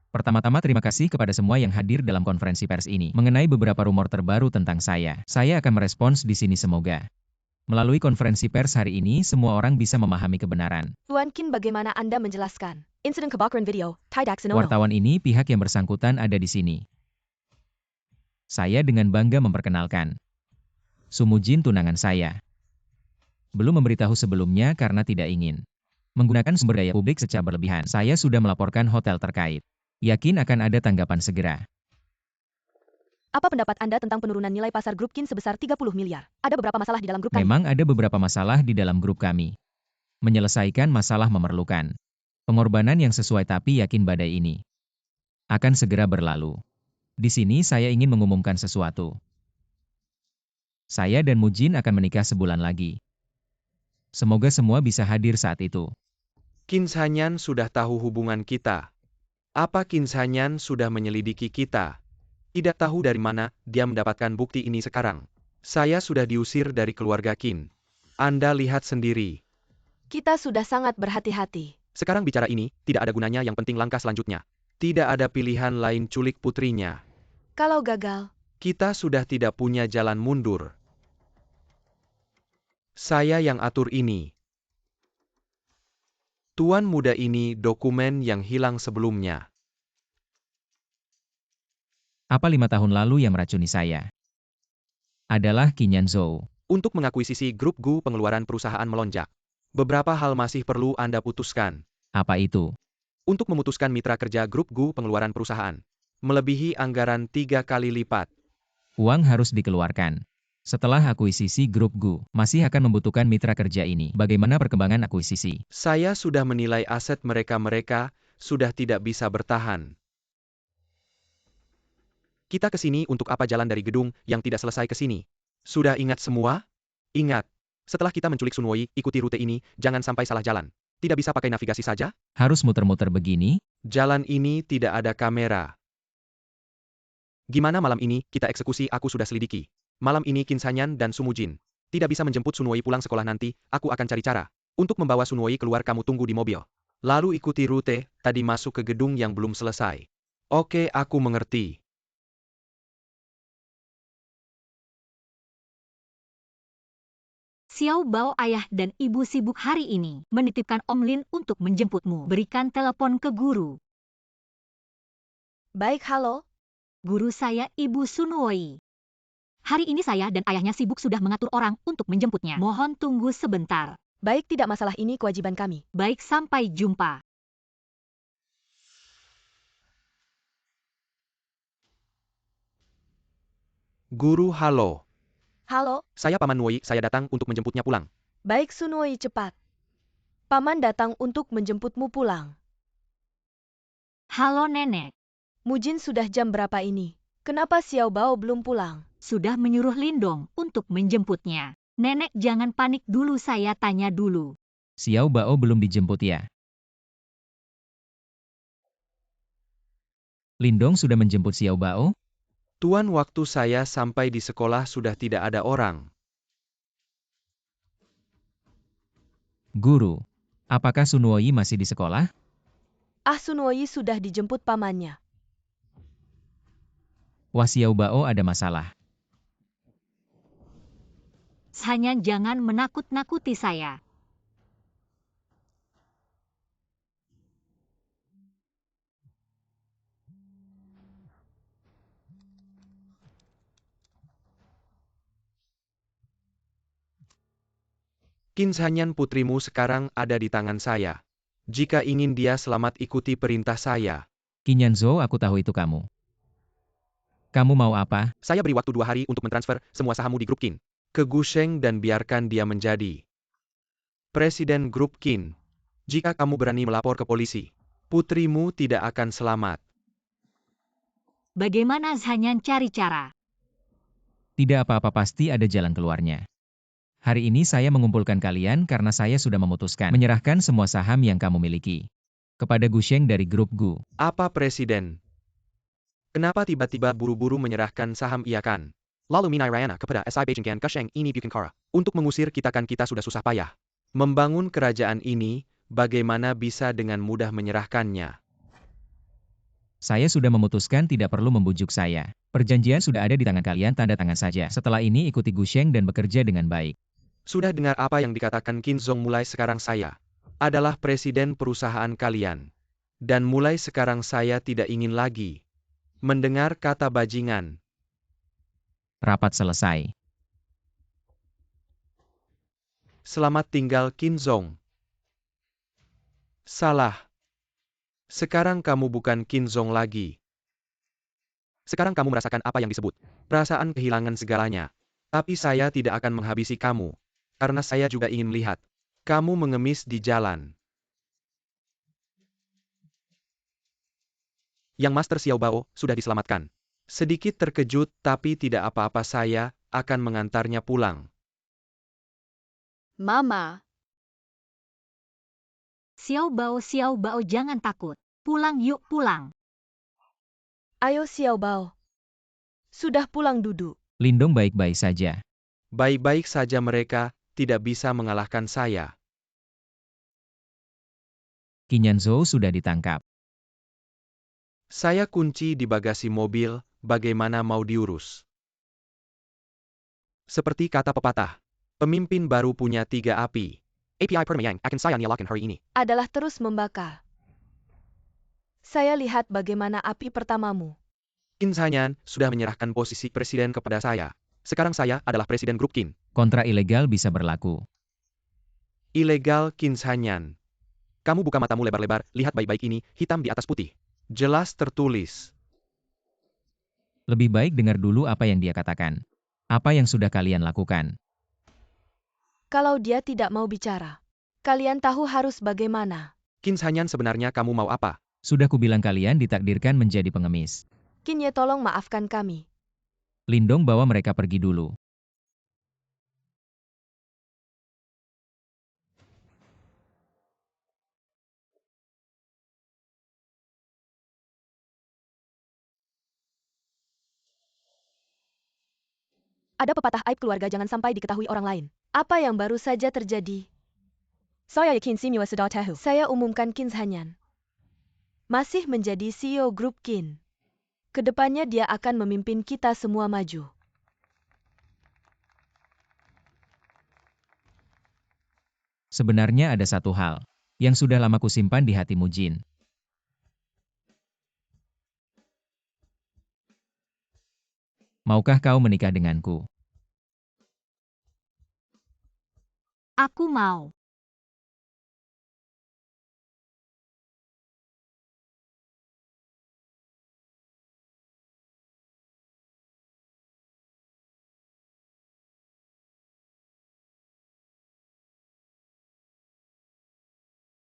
Speaker 4: Pertama-tama terima kasih kepada semua yang hadir dalam konferensi pers ini. Mengenai beberapa rumor terbaru tentang saya akan merespons di sini semoga. Melalui konferensi pers hari ini, semua orang bisa memahami kebenaran.
Speaker 3: Tuan Kin, bagaimana Anda menjelaskan insiden kebakaran video Tidak Senono?
Speaker 4: Wartawan ini pihak yang bersangkutan ada di sini. Saya dengan bangga memperkenalkan Sumujin, tunangan saya. Belum memberitahu sebelumnya karena tidak ingin menggunakan sumber daya publik secara berlebihan. Saya sudah melaporkan hotel terkait. Yakin akan ada tanggapan segera.
Speaker 3: Apa pendapat Anda tentang penurunan nilai pasar grup Kin sebesar 30 miliar? Ada beberapa masalah di dalam grup kami.
Speaker 4: Memang ada beberapa masalah di dalam grup kami. Menyelesaikan masalah memerlukan pengorbanan yang sesuai, tapi yakin badai ini akan segera berlalu. Di sini saya ingin mengumumkan sesuatu. Saya dan Mujin akan menikah sebulan lagi. Semoga semua bisa hadir saat itu.
Speaker 1: Kin Zanyan sudah tahu hubungan kita. Apa Kin Zanyan sudah menyelidiki kita? Tidak tahu dari mana dia mendapatkan bukti ini sekarang. Saya sudah diusir dari keluarga Qin. Anda lihat sendiri.
Speaker 3: Kita sudah sangat berhati-hati.
Speaker 1: Sekarang bicara ini, tidak ada gunanya, yang penting langkah selanjutnya. Tidak ada pilihan lain culik putrinya.
Speaker 3: Kalau gagal,
Speaker 1: Kita sudah tidak punya jalan mundur. Saya yang atur ini. Tuan muda ini dokumen yang hilang sebelumnya.
Speaker 4: Apa 5 tahun lalu yang meracuni saya? Adalah Qin Yanzhou.
Speaker 1: Untuk mengakuisisi grup Gu, pengeluaran perusahaan melonjak. Beberapa hal masih perlu Anda putuskan.
Speaker 4: Apa itu?
Speaker 1: Untuk memutuskan mitra kerja grup Gu, pengeluaran perusahaan melebihi anggaran 3 kali lipat.
Speaker 4: Uang harus dikeluarkan. Setelah akuisisi grup Gu, masih akan membutuhkan mitra kerja ini. Bagaimana perkembangan akuisisi?
Speaker 1: Saya sudah menilai aset mereka sudah tidak bisa bertahan. Kita ke sini untuk apa? Jalan dari gedung yang tidak selesai ke sini. Sudah ingat semua? Ingat, setelah kita menculik Sun Wei, ikuti rute ini, jangan sampai salah jalan. Tidak bisa pakai navigasi saja?
Speaker 4: Harus muter-muter begini?
Speaker 1: Jalan ini tidak ada kamera. Gimana malam ini, kita eksekusi? Aku sudah selidiki. Malam ini Qin Sanyan dan Sumujin tidak bisa menjemput Sun Wei pulang sekolah nanti, aku akan cari cara. Untuk membawa Sun Wei keluar, kamu tunggu di mobil. Lalu ikuti rute, tadi masuk ke gedung yang belum selesai. Oke, aku mengerti.
Speaker 2: Xiao Bao ayah dan ibu sibuk hari ini, menitipkan Om Lin untuk menjemputmu. Berikan telepon ke guru.
Speaker 3: baik halo.
Speaker 2: Guru saya Ibu Sun Wei. Hari ini saya dan ayahnya sibuk sudah mengatur orang untuk menjemputnya. Mohon tunggu sebentar.
Speaker 3: Baik, tidak masalah, ini kewajiban kami.
Speaker 2: Baik, sampai jumpa.
Speaker 1: Guru, halo.
Speaker 3: Halo,
Speaker 1: Saya Paman Wei, saya datang untuk menjemputnya pulang.
Speaker 3: baik Sun Wei, cepat. Paman datang untuk menjemputmu pulang.
Speaker 2: Halo Nenek.
Speaker 3: Mujin, sudah jam berapa ini? Kenapa Xiao Bao belum pulang?
Speaker 2: Sudah menyuruh Lindong untuk menjemputnya. Nenek jangan panik dulu, saya tanya dulu.
Speaker 4: Xiao Bao belum dijemput ya? Lindong sudah menjemput Xiao Bao?
Speaker 1: Tuan, waktu saya sampai di sekolah sudah tidak ada orang.
Speaker 4: Guru, apakah Sun Wei masih di sekolah?
Speaker 3: Sun Wei sudah dijemput pamannya.
Speaker 4: Wah, Xiao Bao ada masalah.
Speaker 2: Hanya jangan menakut-nakuti saya.
Speaker 1: Qin Sanyan putrimu sekarang ada di tangan saya. Jika ingin dia selamat, ikuti perintah saya.
Speaker 4: Qin Yanzhou, aku tahu itu kamu. Kamu mau apa?
Speaker 1: Saya beri waktu 2 hari untuk mentransfer semua sahammu di grup Qin ke Gusheng dan biarkan dia menjadi presiden grup Qin. Jika kamu berani melapor ke polisi, putrimu tidak akan selamat.
Speaker 2: Bagaimana Zhanyan cari cara?
Speaker 4: Tidak apa-apa, pasti ada jalan keluarnya. Hari ini saya mengumpulkan kalian karena saya sudah memutuskan menyerahkan semua saham yang kamu miliki kepada Gusheng dari grup Gu.
Speaker 1: Apa presiden? Kenapa tiba-tiba buru-buru menyerahkan saham? Iya kan? Lalu Minai Rayana kepada SI Beijing Gusheng ini Bukankara. Untuk mengusir kita kan kita sudah susah payah membangun kerajaan ini, bagaimana bisa dengan mudah menyerahkannya?
Speaker 4: Saya sudah memutuskan, tidak perlu membujuk saya. Perjanjian sudah ada di tangan kalian, tanda tangan saja. Setelah ini ikuti Gusheng dan bekerja dengan baik.
Speaker 1: Sudah dengar apa yang dikatakan Qin Zong? Mulai sekarang saya adalah presiden perusahaan kalian. Dan mulai sekarang saya tidak ingin lagi mendengar kata bajingan.
Speaker 4: Rapat selesai.
Speaker 1: Selamat tinggal Qin Zong. Salah. Sekarang kamu bukan Qin Zong lagi. Sekarang kamu merasakan apa yang disebut perasaan kehilangan segalanya. Tapi saya tidak akan menghabisi kamu. Karena saya juga ingin melihat kamu mengemis di jalan. Yang Master Xiao Bao sudah diselamatkan. Sedikit terkejut, tapi tidak apa-apa, saya akan mengantarnya pulang.
Speaker 5: Mama,
Speaker 2: Xiao Bao jangan takut. Pulang yuk, pulang.
Speaker 3: Ayo Xiao Bao. Sudah pulang duduk.
Speaker 4: Lindong baik-baik saja.
Speaker 1: Baik-baik saja mereka, tidak bisa mengalahkan saya.
Speaker 4: Qin Yanzhou sudah ditangkap.
Speaker 1: Saya kunci di bagasi mobil, bagaimana mau diurus? Seperti kata pepatah, pemimpin baru punya 3 api. API Permayang akan saya nyalakan hari ini.
Speaker 3: Adalah terus membakar. Saya lihat bagaimana api pertamamu.
Speaker 1: Qin Zhanyan sudah menyerahkan posisi presiden kepada saya. Sekarang saya adalah presiden grup Qin.
Speaker 4: Kontrak ilegal bisa berlaku.
Speaker 1: Ilegal Qin Zhanyan. Kamu buka matamu lebar-lebar, lihat baik-baik ini, hitam di atas putih. Jelas tertulis.
Speaker 4: Lebih baik dengar dulu apa yang dia katakan. Apa yang sudah kalian lakukan?
Speaker 3: Kalau dia tidak mau bicara, kalian tahu harus bagaimana.
Speaker 1: Qin Zhanyan sebenarnya kamu mau apa?
Speaker 4: Sudah kubilang kalian ditakdirkan menjadi pengemis.
Speaker 3: Qin Ye tolong maafkan kami.
Speaker 4: Lindong bawa mereka pergi dulu.
Speaker 3: Ada pepatah aib keluarga jangan sampai diketahui orang lain. Apa yang baru saja terjadi? Saya umumkan Qin Zhanyan masih menjadi CEO grup Qin. Kedepannya dia akan memimpin kita semua maju.
Speaker 4: Sebenarnya ada satu hal yang sudah lama kusimpan di hatimu, Jin. Maukah kau menikah denganku?
Speaker 2: Aku mau.